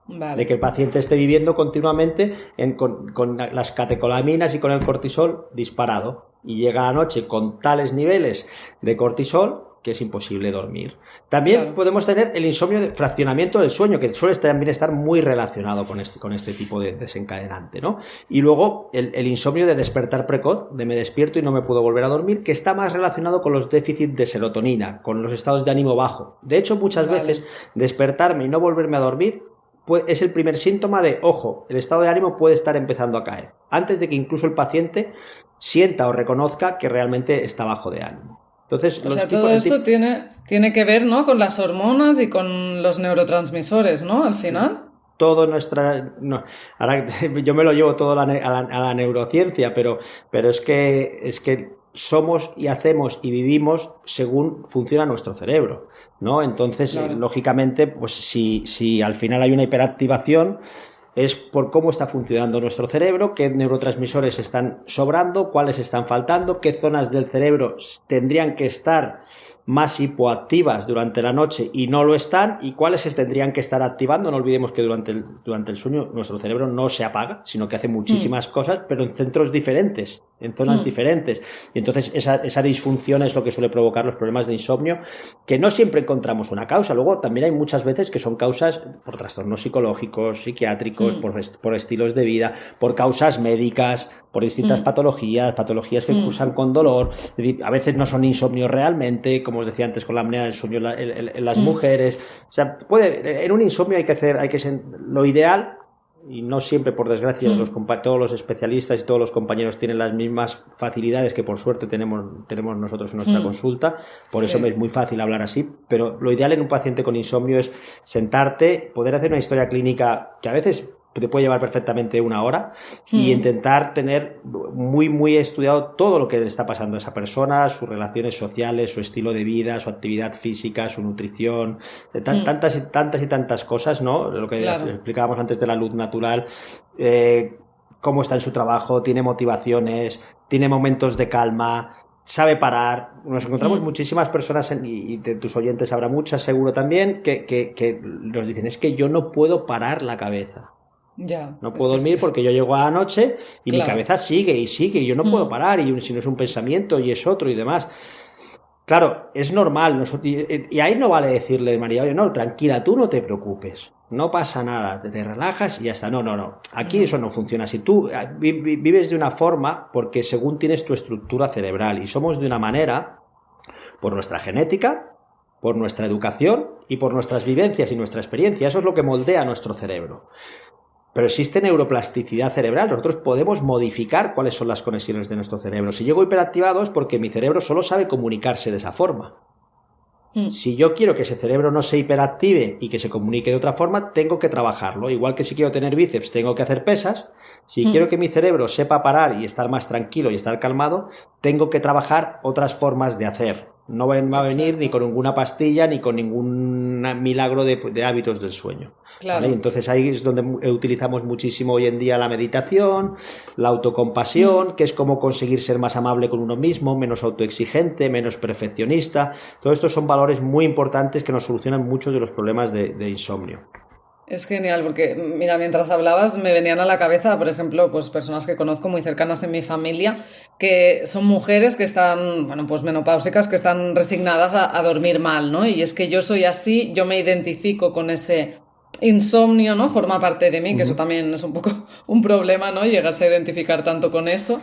Vale. De que el paciente esté viviendo continuamente con las catecolaminas y con el cortisol disparado, y llega a la noche con tales niveles de cortisol que es imposible dormir. También podemos tener el insomnio de fraccionamiento del sueño, que suele también estar muy relacionado con este tipo de desencadenante, ¿no? Y luego el insomnio de despertar precoz, de me despierto y no me puedo volver a dormir, que está más relacionado con los déficits de serotonina, con los estados de ánimo bajo. De hecho, muchas veces despertarme y no volverme a dormir es el primer síntoma de, ojo, el estado de ánimo puede estar empezando a caer, antes de que incluso el paciente sienta o reconozca que realmente está bajo de ánimo. Entonces, todo esto tiene que ver, ¿no?, con las hormonas y con los neurotransmisores, ¿no?, al final. Todo ahora yo me lo llevo todo a la neurociencia, pero es que somos y hacemos y vivimos según funciona nuestro cerebro, ¿no? Entonces, lógicamente, pues si al final hay una hiperactivación, es por cómo está funcionando nuestro cerebro, qué neurotransmisores están sobrando, cuáles están faltando, qué zonas del cerebro tendrían que estar más hipoactivas durante la noche y no lo están, y cuáles se tendrían que estar activando. No olvidemos que durante el sueño nuestro cerebro no se apaga, sino que hace muchísimas cosas, pero en centros diferentes, en zonas diferentes. Y entonces esa disfunción es lo que suele provocar los problemas de insomnio, que no siempre encontramos una causa. Luego también hay muchas veces que son causas por trastornos psicológicos, psiquiátricos, por estilos de vida, por causas médicas, por distintas patologías que cursan con dolor. Es decir, a veces no son insomnios realmente, como os decía antes con la apnea del sueño en las mujeres. O sea, en un insomnio hay que ser lo ideal, y no siempre, por desgracia, todos los especialistas y todos los compañeros tienen las mismas facilidades que por suerte tenemos nosotros en nuestra consulta. Por eso me es muy fácil hablar así, pero lo ideal en un paciente con insomnio es sentarte, poder hacer una historia clínica que a veces te puede llevar perfectamente una hora, y intentar tener muy, muy estudiado todo lo que le está pasando a esa persona, sus relaciones sociales, su estilo de vida, su actividad física, su nutrición, tantas cosas, ¿no? Lo que explicábamos antes de la luz natural, cómo está en su trabajo, tiene motivaciones, tiene momentos de calma, sabe parar. Nos encontramos muchísimas personas, y de tus oyentes habrá muchas seguro también, que nos dicen, es que yo no puedo parar la cabeza. No puedo dormir porque yo llego a la noche y mi cabeza sigue y yo no puedo parar, y si no es un pensamiento y es otro y demás. Claro, es normal, y ahí no vale decirle, María, oye, no, tranquila, tú no te preocupes, no pasa nada, te relajas y ya está. No, aquí eso no funciona así. Tú vives de una forma porque según tienes tu estructura cerebral, y somos de una manera por nuestra genética, por nuestra educación y por nuestras vivencias y nuestra experiencia. Eso es lo que moldea nuestro cerebro. Pero existe neuroplasticidad cerebral. Nosotros podemos modificar cuáles son las conexiones de nuestro cerebro. Si llego hiperactivado es porque mi cerebro solo sabe comunicarse de esa forma. Si yo quiero que ese cerebro no se hiperactive y que se comunique de otra forma, tengo que trabajarlo. Igual que si quiero tener bíceps, tengo que hacer pesas. Si quiero que mi cerebro sepa parar y estar más tranquilo y estar calmado, tengo que trabajar otras formas de hacer. No va a venir ni con ninguna pastilla ni con ningún milagro de hábitos del sueño. ¿Vale? Entonces ahí es donde utilizamos muchísimo hoy en día la meditación, la autocompasión, que es cómo conseguir ser más amable con uno mismo, menos autoexigente, menos perfeccionista. Todos estos son valores muy importantes que nos solucionan muchos de los problemas de insomnio. Es genial porque, mira, mientras hablabas me venían a la cabeza, por ejemplo, pues personas que conozco muy cercanas en mi familia, que son mujeres que están, pues menopáusicas, que están resignadas a dormir mal, ¿no? Y es que yo soy así, yo me identifico con ese insomnio, ¿no? Forma parte de mí, que eso también es un poco un problema, ¿no? Llegarse a identificar tanto con eso.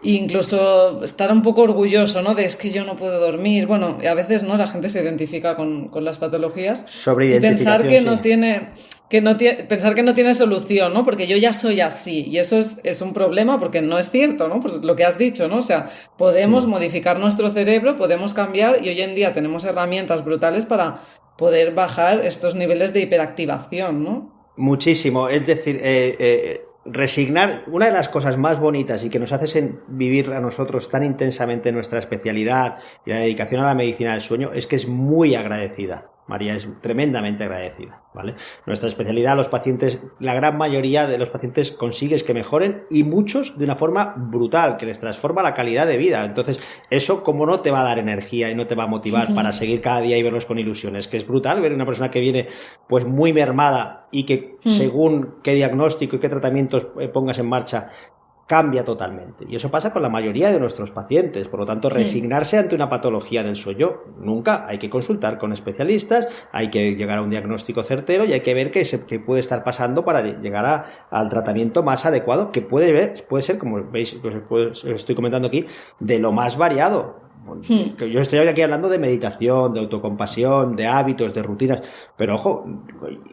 E incluso estar un poco orgulloso, ¿no? De es que yo no puedo dormir. Bueno, a veces, ¿no? La gente se identifica con las patologías. Y pensar que no tiene... pensar que no tiene solución, ¿no? Porque yo ya soy así, y eso es un problema porque no es cierto, ¿no? Por lo que has dicho, ¿no? O sea, podemos modificar nuestro cerebro, podemos cambiar, y hoy en día tenemos herramientas brutales para poder bajar estos niveles de hiperactivación, ¿no? Muchísimo, es decir, resignar, una de las cosas más bonitas y que nos hace vivir a nosotros tan intensamente nuestra especialidad y la dedicación a la medicina del sueño es que es muy agradecida. María es tremendamente agradecida, ¿vale? Nuestra especialidad, los pacientes, la gran mayoría de los pacientes consigues que mejoren, y muchos de una forma brutal, que les transforma la calidad de vida. Entonces, eso como no te va a dar energía y no te va a motivar para seguir cada día y verlos con ilusiones, que es brutal ver una persona que viene pues muy mermada y que según qué diagnóstico y qué tratamientos pongas en marcha, cambia totalmente. Y eso pasa con la mayoría de nuestros pacientes. Por lo tanto, resignarse ante una patología del sueño nunca. Hay que consultar con especialistas, hay que llegar a un diagnóstico certero y hay que ver qué puede estar pasando para llegar al tratamiento más adecuado, que puede ser, como veis, os estoy comentando aquí, de lo más variado. Yo estoy aquí hablando de meditación, de autocompasión, de hábitos, de rutinas, pero ojo,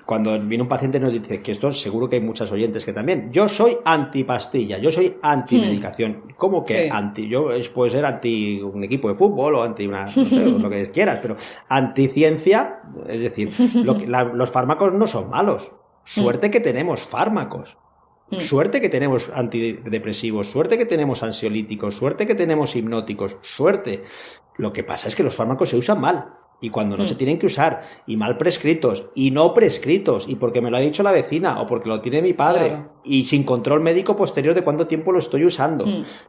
cuando viene un paciente nos dice que esto seguro que hay muchas oyentes que también, yo soy antipastilla, yo soy antimedicación. ¿Cómo que anti? Yo puedo ser anti un equipo de fútbol o anti una, no sé, lo que quieras, pero anticiencia, es decir, los fármacos no son malos. Suerte que tenemos fármacos. Suerte que tenemos antidepresivos, suerte que tenemos ansiolíticos, suerte que tenemos hipnóticos, suerte. Lo que pasa es que los fármacos se usan mal, y cuando no se tienen que usar, y mal prescritos, y no prescritos, y porque me lo ha dicho la vecina, o porque lo tiene mi padre, y sin control médico posterior de cuánto tiempo lo estoy usando.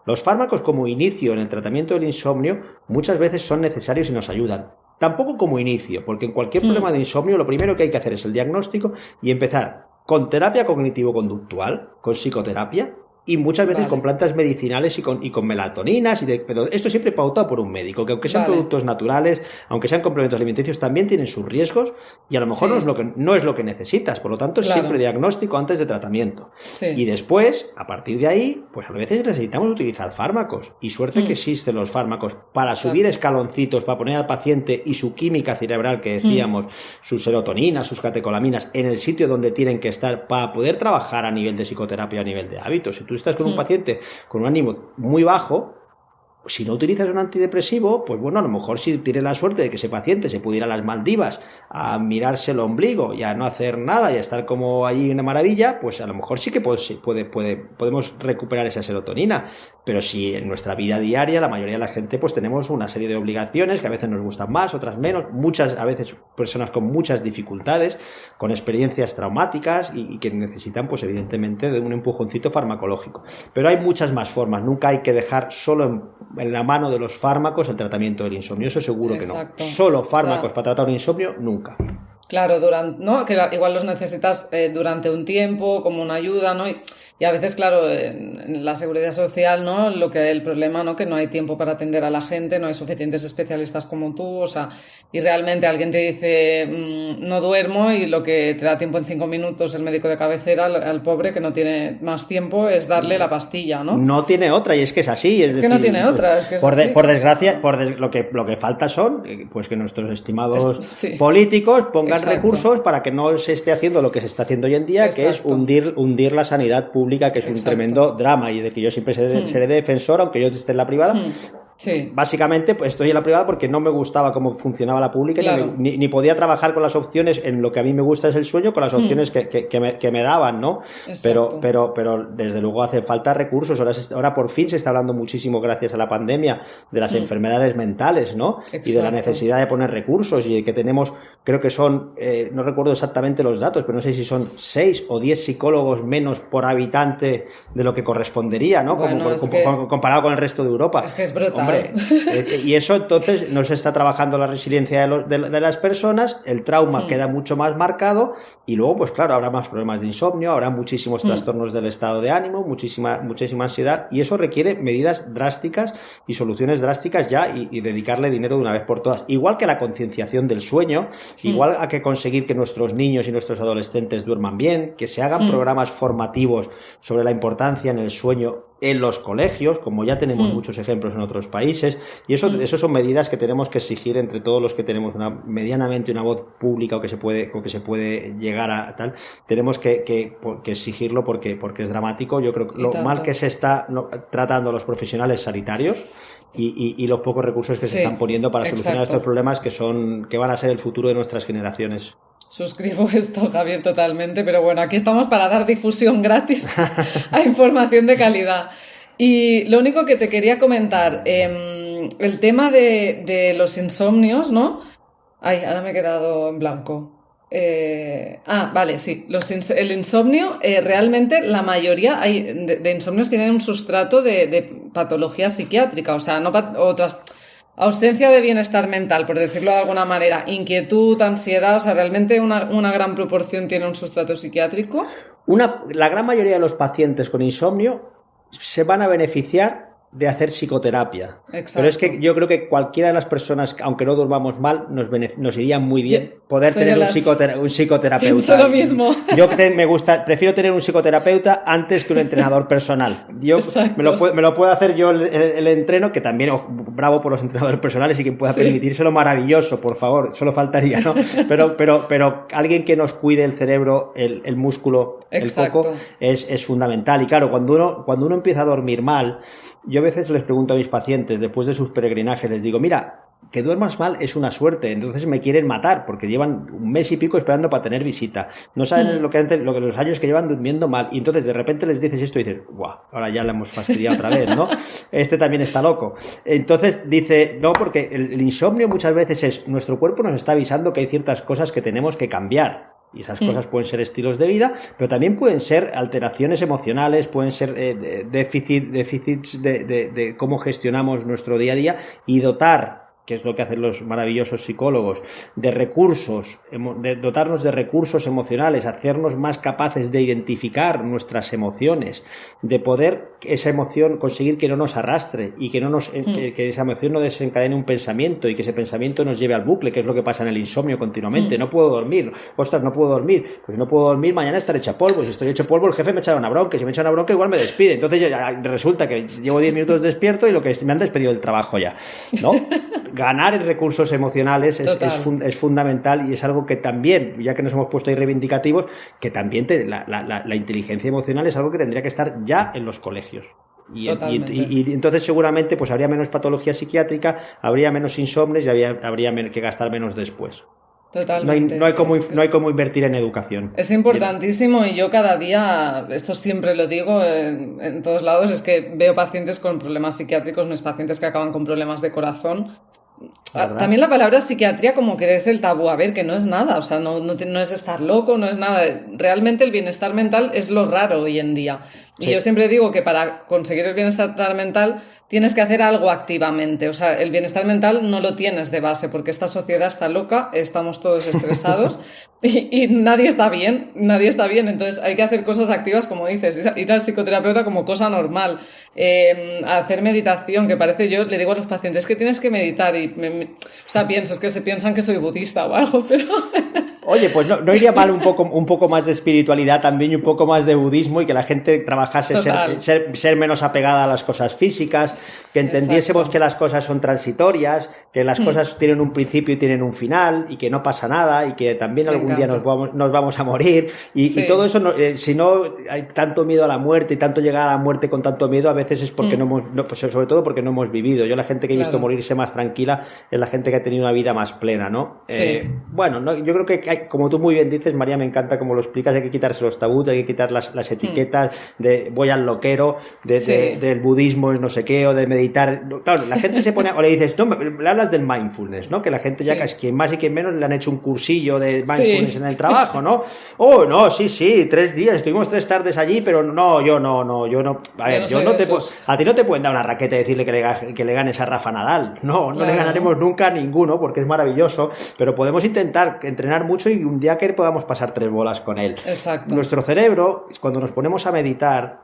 Los fármacos como inicio en el tratamiento del insomnio muchas veces son necesarios y nos ayudan. Tampoco como inicio, porque en cualquier problema de insomnio lo primero que hay que hacer es el diagnóstico y empezar con terapia cognitivo-conductual, con psicoterapia, y muchas veces con plantas medicinales y con melatoninas, pero esto siempre pautado por un médico, que aunque sean productos naturales, aunque sean complementos alimenticios, también tienen sus riesgos y a lo mejor no es lo que necesitas, por lo tanto es siempre diagnóstico antes de tratamiento. Y después, a partir de ahí, pues a veces necesitamos utilizar fármacos, y suerte que existen los fármacos para subir escaloncitos, para poner al paciente y su química cerebral que decíamos, sus serotoninas, sus catecolaminas, en el sitio donde tienen que estar para poder trabajar a nivel de psicoterapia, a nivel de hábitos. Si tú estás con un paciente con un ánimo muy bajo, si no utilizas un antidepresivo, pues bueno, a lo mejor si tienes la suerte de que ese paciente se pudiera ir a las Maldivas a mirarse el ombligo y a no hacer nada y a estar como allí una maravilla, pues a lo mejor sí que podemos recuperar esa serotonina. Pero si en nuestra vida diaria la mayoría de la gente pues tenemos una serie de obligaciones que a veces nos gustan más, otras menos, a veces personas con muchas dificultades, con experiencias traumáticas y que necesitan pues evidentemente de un empujoncito farmacológico. Pero hay muchas más formas, nunca hay que dejar solo en la mano de los fármacos el tratamiento del insomnio, eso seguro que no. Solo fármacos para tratar un insomnio, nunca. Claro, que igual los necesitas durante un tiempo como una ayuda, ¿no? Y a veces, claro, en la seguridad social, ¿no? El problema, ¿no? Que no hay tiempo para atender a la gente, no hay suficientes especialistas como tú, o sea, y realmente alguien te dice no duermo y lo que te da tiempo en 5 minutos el médico de cabecera al pobre que no tiene más tiempo es darle la pastilla, ¿no? No tiene otra, y es que es así. Es decir, que no tiene otra, es que es así. Por desgracia, lo que falta son pues que nuestros estimados políticos pongan recursos para que no se esté haciendo lo que se está haciendo hoy en día, que es hundir la sanidad pública, que es un tremendo drama, y de que yo siempre seré defensor, aunque yo esté en la privada. Básicamente pues estoy en la privada porque no me gustaba cómo funcionaba la pública, ni podía trabajar con las opciones en lo que a mí me gusta es el sueño, con las opciones que me daban, ¿no? Pero desde luego hace falta recursos. Ahora por fin se está hablando muchísimo, gracias a la pandemia, de las enfermedades mentales, ¿no? Y de la necesidad de poner recursos, y que tenemos, creo que son, no recuerdo exactamente los datos, pero no sé si son 6 o 10 psicólogos menos por habitante de lo que correspondería, ¿no? Bueno, comparado con el resto de Europa. Es que es brutal. Hombre, y eso entonces no se está trabajando la resiliencia de las personas, el trauma queda mucho más marcado, y luego pues claro, habrá más problemas de insomnio, habrá muchísimos trastornos del estado de ánimo, muchísima ansiedad, y eso requiere medidas drásticas y soluciones drásticas ya, y dedicarle dinero de una vez por todas. Igual que la concienciación del sueño, igual a que conseguir que nuestros niños y nuestros adolescentes duerman bien, que se hagan programas formativos sobre la importancia en el sueño en los colegios, como ya tenemos muchos ejemplos en otros países, y eso son medidas que tenemos que exigir entre todos los que tenemos medianamente una voz pública o que se puede llegar a tal. Tenemos que exigirlo porque es dramático. Yo creo que lo mal que se está tratando a los profesionales sanitarios y los pocos recursos que se están poniendo para solucionar estos problemas que van a ser el futuro de nuestras generaciones. Suscribo esto, Javier, totalmente, pero bueno, aquí estamos para dar difusión gratis a información de calidad. Y lo único que te quería comentar, el tema de los insomnios, ¿no? Ay, ahora me he quedado en blanco. Vale, sí, el insomnio, realmente la mayoría de insomnios tienen un sustrato de patología psiquiátrica, o sea, no otras... Ausencia de bienestar mental, por decirlo de alguna manera, inquietud, ansiedad, o sea, realmente una gran proporción tiene un sustrato psiquiátrico. La gran mayoría de los pacientes con insomnio se van a beneficiar de hacer psicoterapia. Exacto. Pero es que yo creo que cualquiera de las personas, aunque no durmamos mal, nos iría muy bien poder tener un psicoterapeuta. Pienso lo mismo. Yo prefiero tener un psicoterapeuta antes que un entrenador personal. Yo me lo puedo hacer yo el entreno, que también, bravo por los entrenadores personales y quien pueda permitírselo, maravilloso, por favor, solo faltaría, ¿no? Pero alguien que nos cuide el cerebro, el músculo, Exacto. el coco, es fundamental. Y claro, cuando uno empieza a dormir mal, yo a veces les pregunto a mis pacientes, después de sus peregrinajes, les digo, mira, que duermas mal es una suerte, entonces me quieren matar, porque llevan un mes y pico esperando para tener visita. No saben lo que los años que llevan durmiendo mal, y entonces de repente les dices esto y dices, guau, ahora ya la hemos fastidiado otra vez, ¿no? Este también está loco. Entonces dice, no, porque el insomnio muchas veces es, nuestro cuerpo nos está avisando que hay ciertas cosas que tenemos que cambiar. Y esas cosas pueden ser estilos de vida, pero también pueden ser alteraciones emocionales, pueden ser déficits de cómo gestionamos nuestro día a día, y dotar, que es lo que hacen los maravillosos psicólogos, de recursos, de dotarnos de recursos emocionales, hacernos más capaces de identificar nuestras emociones, de poder esa emoción conseguir que no nos arrastre y que que esa emoción no desencadene un pensamiento y que ese pensamiento nos lleve al bucle, que es lo que pasa en el insomnio continuamente. No puedo dormir, ostras, no puedo dormir, pues si no puedo dormir mañana estaré hecho polvo, si estoy hecho polvo el jefe me echará una bronca, si me echa una bronca igual me despide, entonces resulta que llevo 10 minutos despierto y lo que me han despedido del trabajo ya, ¿no? Ganar en recursos emocionales es fundamental, y es algo que también, ya que nos hemos puesto ahí reivindicativos, que también la inteligencia emocional es algo que tendría que estar ya en los colegios. Y entonces seguramente pues habría menos patología psiquiátrica, habría menos insomnios y habría que gastar menos después. Totalmente. No hay cómo invertir en educación. Es importantísimo, y yo cada día, esto siempre lo digo en todos lados, es que veo pacientes con problemas psiquiátricos, mis pacientes que acaban con problemas de corazón. También la palabra psiquiatría como que es el tabú, a ver, que no es nada, o sea, no es estar loco, no es nada, realmente el bienestar mental es lo raro hoy en día. Y yo siempre digo que para conseguir el bienestar mental tienes que hacer algo activamente, o sea, el bienestar mental no lo tienes de base porque esta sociedad está loca, estamos todos estresados y nadie está bien, entonces hay que hacer cosas activas, como dices, ir al psicoterapeuta como cosa normal, hacer meditación, que parece, yo le digo a los pacientes que tienes que meditar y o sea, es que se piensan que soy budista o algo, pero... Oye, pues no iría mal un poco más de espiritualidad también y un poco más de budismo, y que la gente trabajase ser menos apegada a las cosas físicas, que entendiésemos Exacto. que las cosas son transitorias, que las cosas tienen un principio y tienen un final, y que no pasa nada, y que también algún día nos vamos a morir, y todo eso, si no hay tanto miedo a la muerte y tanto llegar a la muerte con tanto miedo, a veces es porque pues sobre todo porque no hemos vivido. Yo la gente que he visto morirse más tranquila es la gente que ha tenido una vida más plena, ¿no? Yo creo que como tú muy bien dices, María, me encanta cómo lo explicas, hay que quitarse los tabús, hay que quitar las etiquetas de voy al loquero, del budismo no sé qué, o de meditar. Claro, la gente se pone, o le dices, no, le hablas del mindfulness, ¿no? Que la gente ya, quien más y quien menos, le han hecho un cursillo de mindfulness en el trabajo, ¿no? Oh, no, sí, 3 días, estuvimos 3 tardes allí, pero yo no. A ver, a ti no te pueden dar una raqueta y decirle que le ganes a Rafa Nadal. No le ganaremos nunca a ninguno, porque es maravilloso, pero podemos intentar entrenar mucho y un día que podamos pasar 3 bolas con él. Exacto. Nuestro cerebro, cuando nos ponemos a meditar,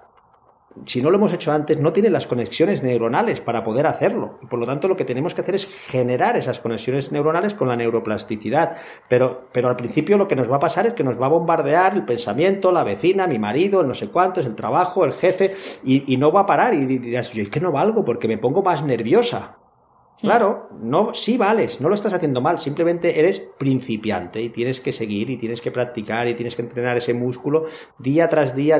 si no lo hemos hecho antes, no tiene las conexiones neuronales para poder hacerlo. Y por lo tanto, lo que tenemos que hacer es generar esas conexiones neuronales con la neuroplasticidad. Pero al principio lo que nos va a pasar es que nos va a bombardear el pensamiento, la vecina, mi marido, el no sé cuántos, el trabajo, el jefe, y no va a parar. Y dirás, yo es que no valgo porque me pongo más nerviosa. Claro, sí vales, no lo estás haciendo mal, simplemente eres principiante y tienes que seguir y tienes que practicar y tienes que entrenar ese músculo día tras día,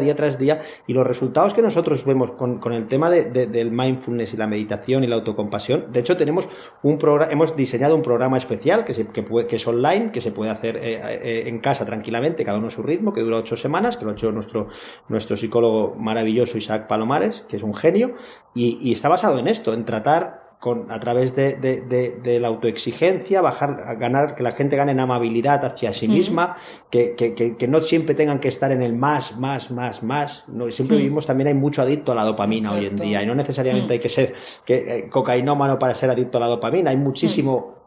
y los resultados que nosotros vemos con el tema del mindfulness y la meditación y la autocompasión, de hecho hemos diseñado un programa especial que es online, que se puede hacer en casa tranquilamente, cada uno a su ritmo, que dura 8 semanas, que lo ha hecho nuestro psicólogo maravilloso Isaac Palomares, que es un genio, y está basado en esto, en tratar a través de la autoexigencia, ganar, que la gente gane en amabilidad hacia sí misma, que no siempre tengan que estar en el más, no, siempre vivimos, también hay mucho adicto a la dopamina hoy en día, y no necesariamente hay que ser cocainómano para ser adicto a la dopamina, hay muchísimo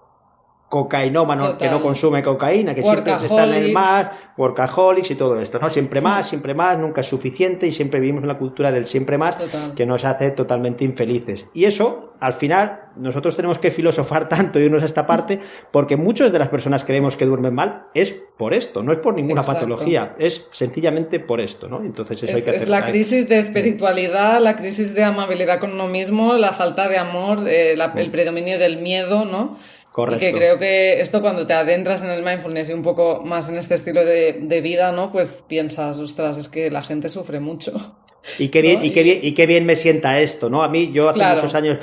cocainómano que no consume cocaína, que siempre está en el mar, workaholics y todo esto, ¿no? Siempre más, nunca es suficiente y siempre vivimos en la cultura del siempre más, que nos hace totalmente infelices. Y eso, al final, nosotros tenemos que filosofar tanto y irnos a esta parte, porque muchas de las personas que vemos que duermen mal es por esto, no es por ninguna patología, es sencillamente por esto, ¿no? Entonces eso hay que hacer. Es la crisis de espiritualidad, la crisis de amabilidad con uno mismo, la falta de amor, el predominio del miedo, ¿no? Correcto. Y que creo que esto, cuando te adentras en el mindfulness y un poco más en este estilo de vida, ¿no? Pues piensas, ostras, es que la gente sufre mucho. Y qué bien, ¿no? y qué bien me sienta esto, ¿no? A mí, yo hace muchos años,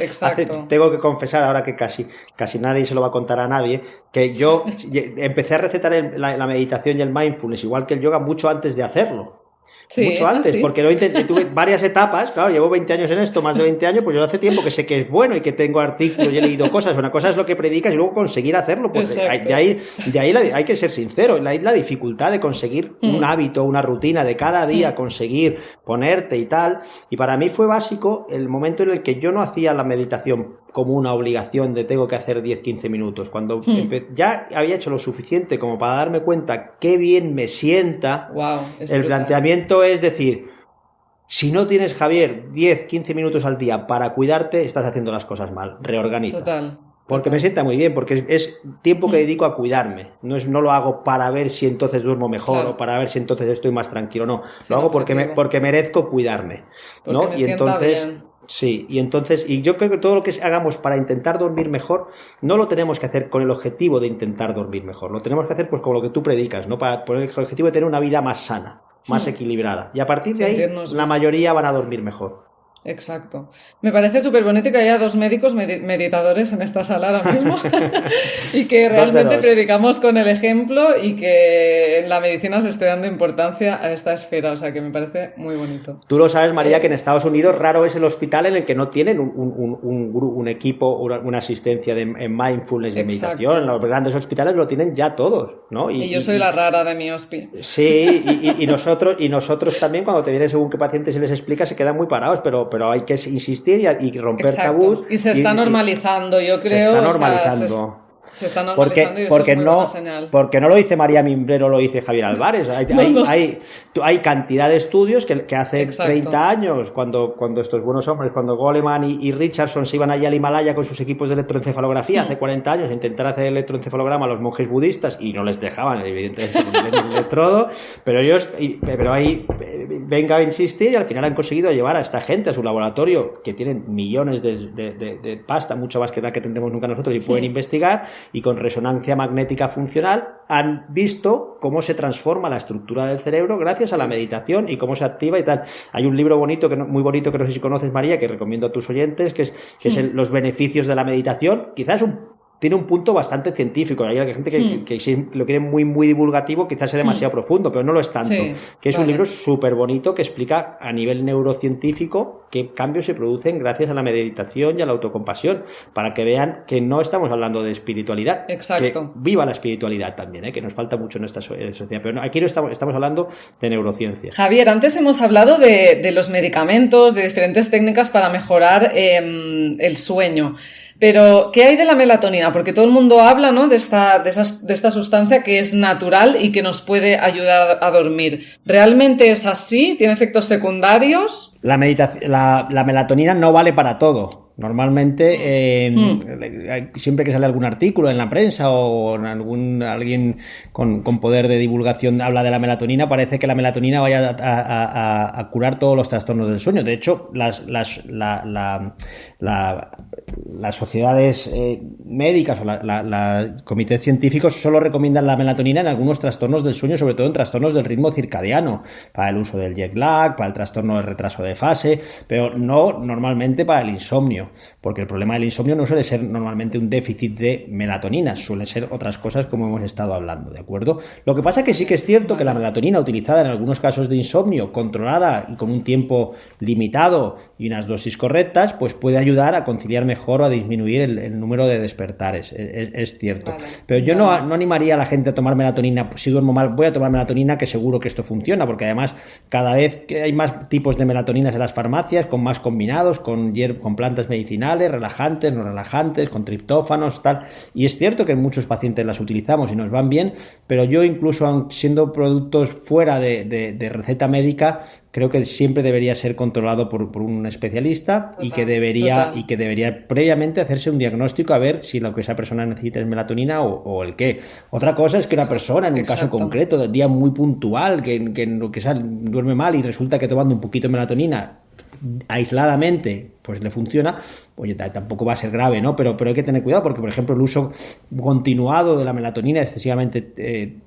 tengo que confesar, ahora que casi nadie se lo va a contar a nadie, que yo empecé a recetar la meditación y el mindfulness, igual que el yoga, mucho antes de hacerlo. Sí, mucho antes, porque lo intenté, tuve varias etapas, claro, llevo 20 años en esto, más de 20 años, pues yo hace tiempo que sé que es bueno y que tengo artículos y he leído cosas. Una cosa es lo que predicas y luego conseguir hacerlo, pues de ahí hay que ser sincero, la dificultad de conseguir un hábito, una rutina de cada día, conseguir ponerte y tal. Y para mí fue básico el momento en el que yo no hacía la meditación como una obligación de tengo que hacer 10-15 minutos. Cuando ya había hecho lo suficiente como para darme cuenta qué bien me sienta, el planteamiento es decir, si no tienes, Javier, 10-15 minutos al día para cuidarte, estás haciendo las cosas mal. Reorganiza. Total. Porque me sienta muy bien, porque es tiempo que dedico a cuidarme. No lo hago para ver si entonces duermo mejor o para ver si entonces estoy más tranquilo. No, lo hago porque merezco cuidarme, ¿no? Porque me sienta bien. Sí, y yo creo que todo lo que hagamos para intentar dormir mejor, no lo tenemos que hacer con el objetivo de intentar dormir mejor, lo tenemos que hacer pues con lo que tú predicas, ¿no? Para poner el objetivo de tener una vida más sana, más equilibrada. Y a partir de ahí, la mayoría van a dormir mejor. Exacto. Me parece súper bonito que haya dos médicos meditadores en esta sala ahora mismo y que realmente predicamos con el ejemplo y que en la medicina se esté dando importancia a esta esfera, o sea que me parece muy bonito. Tú lo sabes, María, que en Estados Unidos raro es el hospital en el que no tienen un equipo, una asistencia en mindfulness, de meditación. En los grandes hospitales lo tienen ya todos, ¿no? Y yo soy la rara de mi hospi. Sí, y nosotros también, cuando te vienen según qué pacientes se les explica, se quedan muy parados, pero hay que insistir y romper tabús. Y se está normalizando, yo creo. Se está normalizando. Se está normalizando y eso es muy buena señal. Porque no lo dice María Mimbrero, lo dice Javier Álvarez. Hay cantidad de estudios que hace 30 años, cuando estos buenos hombres, cuando Goleman y Richardson se iban allá al Himalaya con sus equipos de electroencefalografía, hace 40 años, a intentar hacer electroencefalograma a los monjes budistas y no les dejaban, evidentemente, con el electrodo, pero ahí venga a insistir y al final han conseguido llevar a esta gente a su laboratorio, que tienen millones de pasta, mucho más que la que tendremos nunca nosotros, y pueden investigar, y con resonancia magnética funcional han visto cómo se transforma la estructura del cerebro gracias a la meditación y cómo se activa y tal. Hay un libro muy bonito que no sé si conoces, María, que recomiendo a tus oyentes, que es Los beneficios de la meditación. Quizás tiene un punto bastante científico. Hay gente que si lo quiere muy, muy divulgativo, quizás sea demasiado profundo, pero no lo es tanto. Que es un libro súper bonito que explica a nivel neurocientífico qué cambios se producen gracias a la meditación y a la autocompasión, para que vean que no estamos hablando de espiritualidad. Exacto. Que viva la espiritualidad también, que nos falta mucho en esta sociedad. Pero aquí no estamos hablando de neurociencia. Javier, antes hemos hablado de los medicamentos, de diferentes técnicas para mejorar el sueño. Pero, ¿qué hay de la melatonina? Porque todo el mundo habla, ¿no?, de esta sustancia que es natural y que nos puede ayudar a dormir. ¿Realmente es así? ¿Tiene efectos secundarios? La melatonina no vale para todo. Normalmente, siempre que sale algún artículo en la prensa o en alguien con poder de divulgación habla de la melatonina, parece que la melatonina vaya a curar todos los trastornos del sueño. De hecho, las sociedades médicas o los comités científicos solo recomiendan la melatonina en algunos trastornos del sueño, sobre todo en trastornos del ritmo circadiano, para el uso del jet lag, para el trastorno del retraso de fase, pero no normalmente para el insomnio, porque el problema del insomnio no suele ser normalmente un déficit de melatonina, suelen ser otras cosas como hemos estado hablando, ¿de acuerdo? Lo que pasa es que sí que es cierto que la melatonina utilizada en algunos casos de insomnio, controlada y con un tiempo limitado y unas dosis correctas, pues puede ayudar a conciliar mejor o a disminuir el número de despertares, es cierto. Pero yo no animaría a la gente a tomar melatonina. Si duermo mal, voy a tomar melatonina, que seguro que esto funciona, porque además cada vez que hay más tipos de melatoninas en las farmacias, con más combinados, con plantas medicinales medicinales, relajantes, no relajantes, con triptófanos, tal. Y es cierto que muchos pacientes las utilizamos y nos van bien, pero yo incluso siendo productos fuera de receta médica, creo que siempre debería ser controlado por un especialista. Total, y que debería previamente hacerse un diagnóstico a ver si lo que esa persona necesita es melatonina o el qué. Otra cosa es que una persona en un caso concreto, de día muy puntual, que duerme mal y resulta que tomando un poquito de melatonina aisladamente pues le funciona, oye, tampoco va a ser grave, ¿no? Pero hay que tener cuidado porque, por ejemplo, el uso continuado de la melatonina excesivamente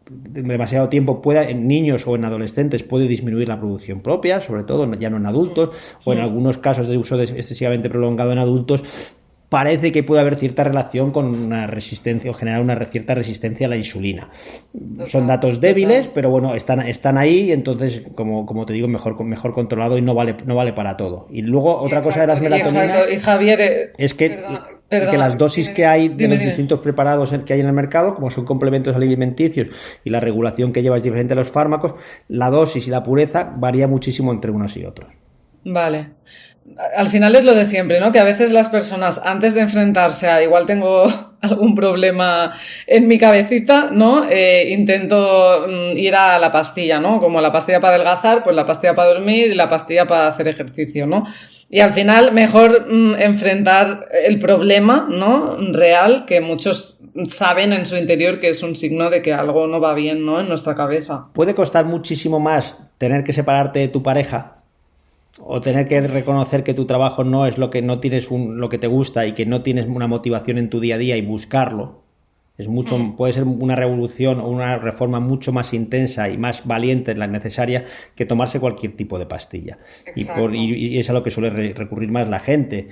demasiado tiempo en niños o en adolescentes puede disminuir la producción propia, sobre todo ya no en adultos, o en algunos casos de uso excesivamente prolongado en adultos. Parece que puede haber cierta relación con una resistencia o generar una cierta resistencia a la insulina. Son datos débiles, pero bueno, están ahí, entonces, como te digo, mejor controlado y no vale para todo. Y luego otra cosa de las melatoninas y Javier, es que las dosis que hay de los distintos preparados que hay en el mercado, como son complementos alimenticios y la regulación que lleva es diferente a los fármacos, la dosis y la pureza varía muchísimo entre unos y otros. Vale. Al final es lo de siempre, ¿no? Que a veces las personas, antes de enfrentarse a igual tengo algún problema en mi cabecita, ¿no? Intento ir a la pastilla, ¿no? Como la pastilla para adelgazar, pues la pastilla para dormir y la pastilla para hacer ejercicio, ¿no? Y al final mejor enfrentar el problema, ¿no? Real, que muchos saben en su interior que es un signo de que algo no va bien, ¿no? En nuestra cabeza. Puede costar muchísimo más tener que separarte de tu pareja o tener que reconocer que tu trabajo no es lo que no tienes lo que te gusta y que no tienes una motivación en tu día a día y buscarlo. Puede ser una revolución o una reforma mucho más intensa y más valiente la necesaria que tomarse cualquier tipo de pastilla. Y es a lo que suele recurrir más la gente.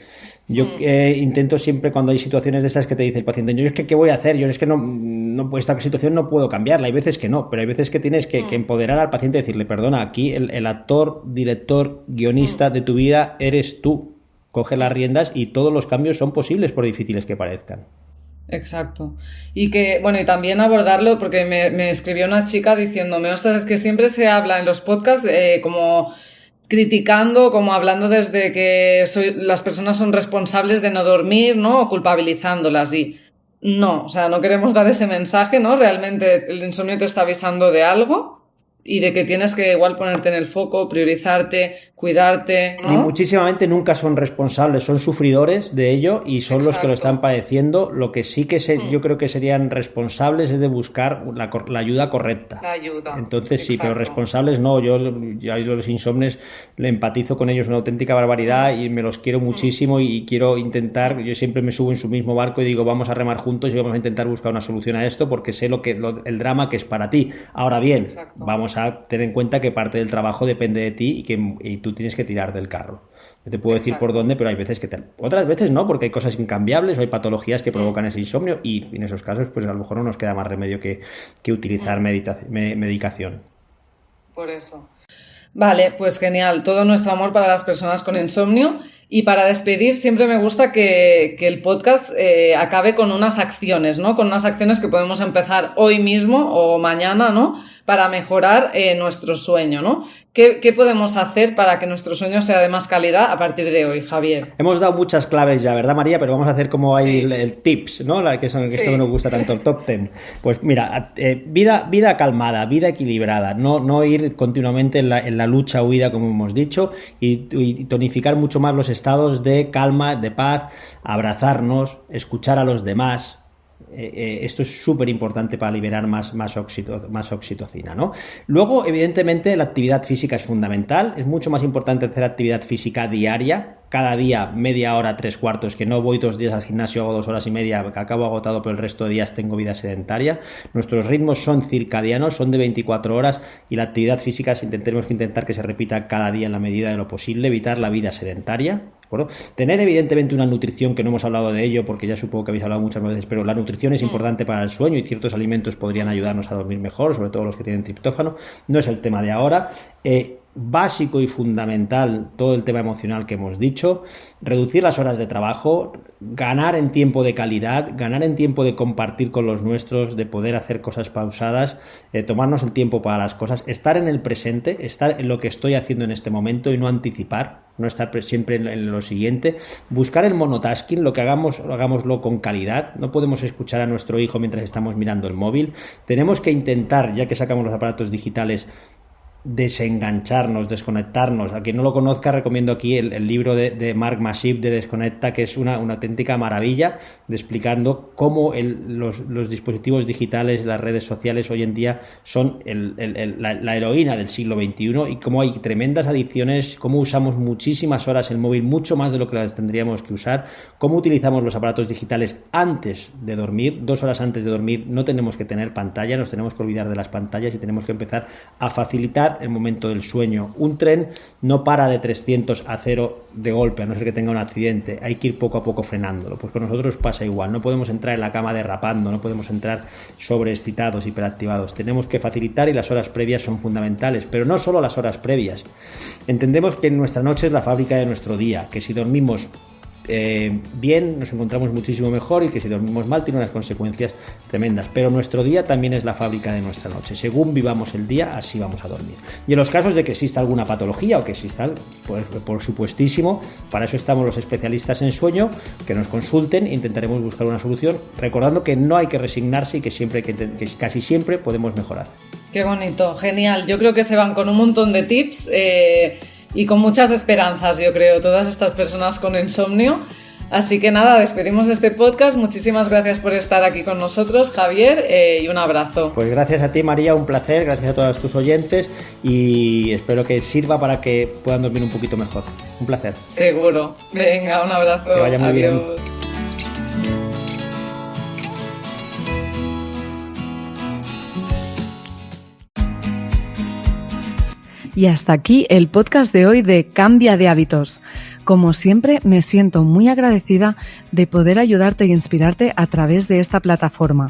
Yo intento siempre, cuando hay situaciones de estas que te dice el paciente, yo es que ¿qué voy a hacer? Yo es que no esta situación no puedo cambiarla. Hay veces que no, pero hay veces que tienes que empoderar al paciente y decirle, perdona, aquí el actor, director, guionista de tu vida eres tú. Coge las riendas y todos los cambios son posibles por difíciles que parezcan. Exacto. Y que, bueno, y también abordarlo, porque me escribió una chica diciéndome, ostras, es que siempre se habla en los podcasts como criticando, como hablando desde que las personas son responsables de no dormir, ¿no? O culpabilizándolas y no, o sea, no queremos dar ese mensaje, ¿no? Realmente el insomnio te está avisando de algo y de que tienes que igual ponerte en el foco, priorizarte, cuidarte, ¿no? Ni muchísimamente nunca son responsables, son sufridores de ello y son los que lo están padeciendo. Lo que sí que yo creo que serían responsables es de buscar la ayuda correcta. La ayuda. Entonces sí, pero responsables no. Yo los insomnes le empatizo con ellos una auténtica barbaridad y me los quiero muchísimo y quiero intentar, yo siempre me subo en su mismo barco y digo vamos a remar juntos y vamos a intentar buscar una solución a esto porque sé el drama que es para ti. Ahora bien, vamos a tener en cuenta que parte del trabajo depende de ti y tú tienes que tirar del carro. Yo te puedo decir por dónde, pero hay veces que otras veces no, porque hay cosas incambiables o hay patologías que provocan ese insomnio y en esos casos pues a lo mejor no nos queda más remedio que utilizar medicación. Por eso. Vale, pues genial. Todo nuestro amor para las personas con insomnio. Y para despedir siempre me gusta que el podcast acabe con unas acciones, ¿no? Con unas acciones que podemos empezar hoy mismo o mañana, ¿no? Para mejorar nuestro sueño, ¿no? ¿Qué podemos hacer para que nuestro sueño sea de más calidad a partir de hoy, Javier? Hemos dado muchas claves ya, ¿verdad, María? Pero vamos a hacer como hay el tips, ¿no? Esto que nos gusta tanto, el top 10. Pues mira, vida calmada, vida equilibrada, no ir continuamente en la lucha huida, como hemos dicho, y tonificar mucho más los estados de calma, de paz, abrazarnos, escuchar a los demás. Esto es súper importante para liberar más oxitocina, ¿no? Luego, evidentemente, la actividad física es fundamental. Es mucho más importante hacer actividad física diaria. Cada día, media hora, 3/4, que no voy 2 días al gimnasio, hago 2 horas y media, que acabo agotado, pero el resto de días tengo vida sedentaria. Nuestros ritmos son circadianos, son de 24 horas y la actividad física tenemos que intentar que se repita cada día en la medida de lo posible, evitar la vida sedentaria. ¿De acuerdo? Tener evidentemente una nutrición, que no hemos hablado de ello porque ya supongo que habéis hablado muchas veces, pero la nutrición es importante para el sueño y ciertos alimentos podrían ayudarnos a dormir mejor, sobre todo los que tienen triptófano. No es el tema de ahora. Básico y fundamental todo el tema emocional que hemos dicho, reducir las horas de trabajo, ganar en tiempo de calidad, ganar en tiempo de compartir con los nuestros, de poder hacer cosas pausadas, tomarnos el tiempo para las cosas, estar en el presente, estar en lo que estoy haciendo en este momento y no anticipar. no estar siempre en lo siguiente. Buscar el monotasking, lo que hagámoslo con calidad. No podemos escuchar a nuestro hijo mientras estamos mirando el móvil. Tenemos que intentar, ya que sacamos los aparatos digitales, desengancharnos, desconectarnos. A quien no lo conozca, recomiendo aquí el libro de Mark Massif de Desconecta, que es una auténtica maravilla de explicando cómo los dispositivos digitales, las redes sociales hoy en día son la heroína del siglo XXI y cómo hay tremendas adicciones, cómo usamos muchísimas horas el móvil, mucho más de lo que las tendríamos que usar, cómo utilizamos los aparatos digitales antes de dormir. 2 horas antes de dormir no tenemos que tener pantalla, nos tenemos que olvidar de las pantallas y tenemos que empezar a facilitar el momento del sueño. Un tren no para de 300 a 0 de golpe, a no ser que tenga un accidente. Hay que ir poco a poco frenándolo. Pues con nosotros pasa igual. No podemos entrar en la cama derrapando, no podemos entrar sobreexcitados, hiperactivados. Tenemos que facilitar y las horas previas son fundamentales, pero no solo las horas previas. Entendemos que nuestra noche es la fábrica de nuestro día, que si dormimos bien nos encontramos muchísimo mejor y que si dormimos mal tiene unas consecuencias tremendas, pero nuestro día también es la fábrica de nuestra noche. Según vivamos el día, así vamos a dormir. Y en los casos de que exista alguna patología o que exista, pues por supuestísimo, para eso estamos los especialistas en sueño, que nos consulten e intentaremos buscar una solución, recordando que no hay que resignarse y que casi siempre podemos mejorar. Qué bonito, genial. Yo creo que se van con un montón de tips y con muchas esperanzas, yo creo, todas estas personas con insomnio. Así que nada, despedimos este podcast. Muchísimas gracias por estar aquí con nosotros, Javier, y un abrazo. Pues gracias a ti, María, un placer, gracias a todos tus oyentes y espero que sirva para que puedan dormir un poquito mejor. Un placer. Seguro. Venga, un abrazo. Que vaya muy bien. Y hasta aquí el podcast de hoy de Cambia de Hábitos. Como siempre, me siento muy agradecida de poder ayudarte y inspirarte a través de esta plataforma.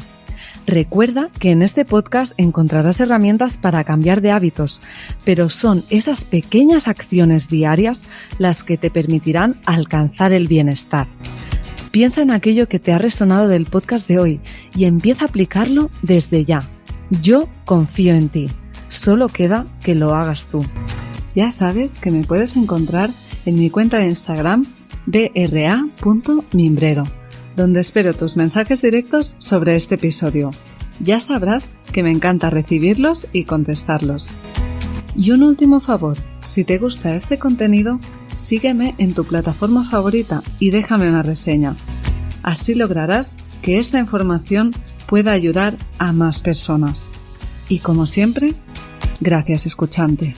Recuerda que en este podcast encontrarás herramientas para cambiar de hábitos, pero son esas pequeñas acciones diarias las que te permitirán alcanzar el bienestar. Piensa en aquello que te ha resonado del podcast de hoy y empieza a aplicarlo desde ya. Yo confío en ti. Solo queda que lo hagas tú. Ya sabes que me puedes encontrar en mi cuenta de Instagram dra.mimbrero, donde espero tus mensajes directos sobre este episodio. Ya sabrás que me encanta recibirlos y contestarlos. Y un último favor, si te gusta este contenido, sígueme en tu plataforma favorita y déjame una reseña. Así lograrás que esta información pueda ayudar a más personas. Y como siempre, gracias escuchante.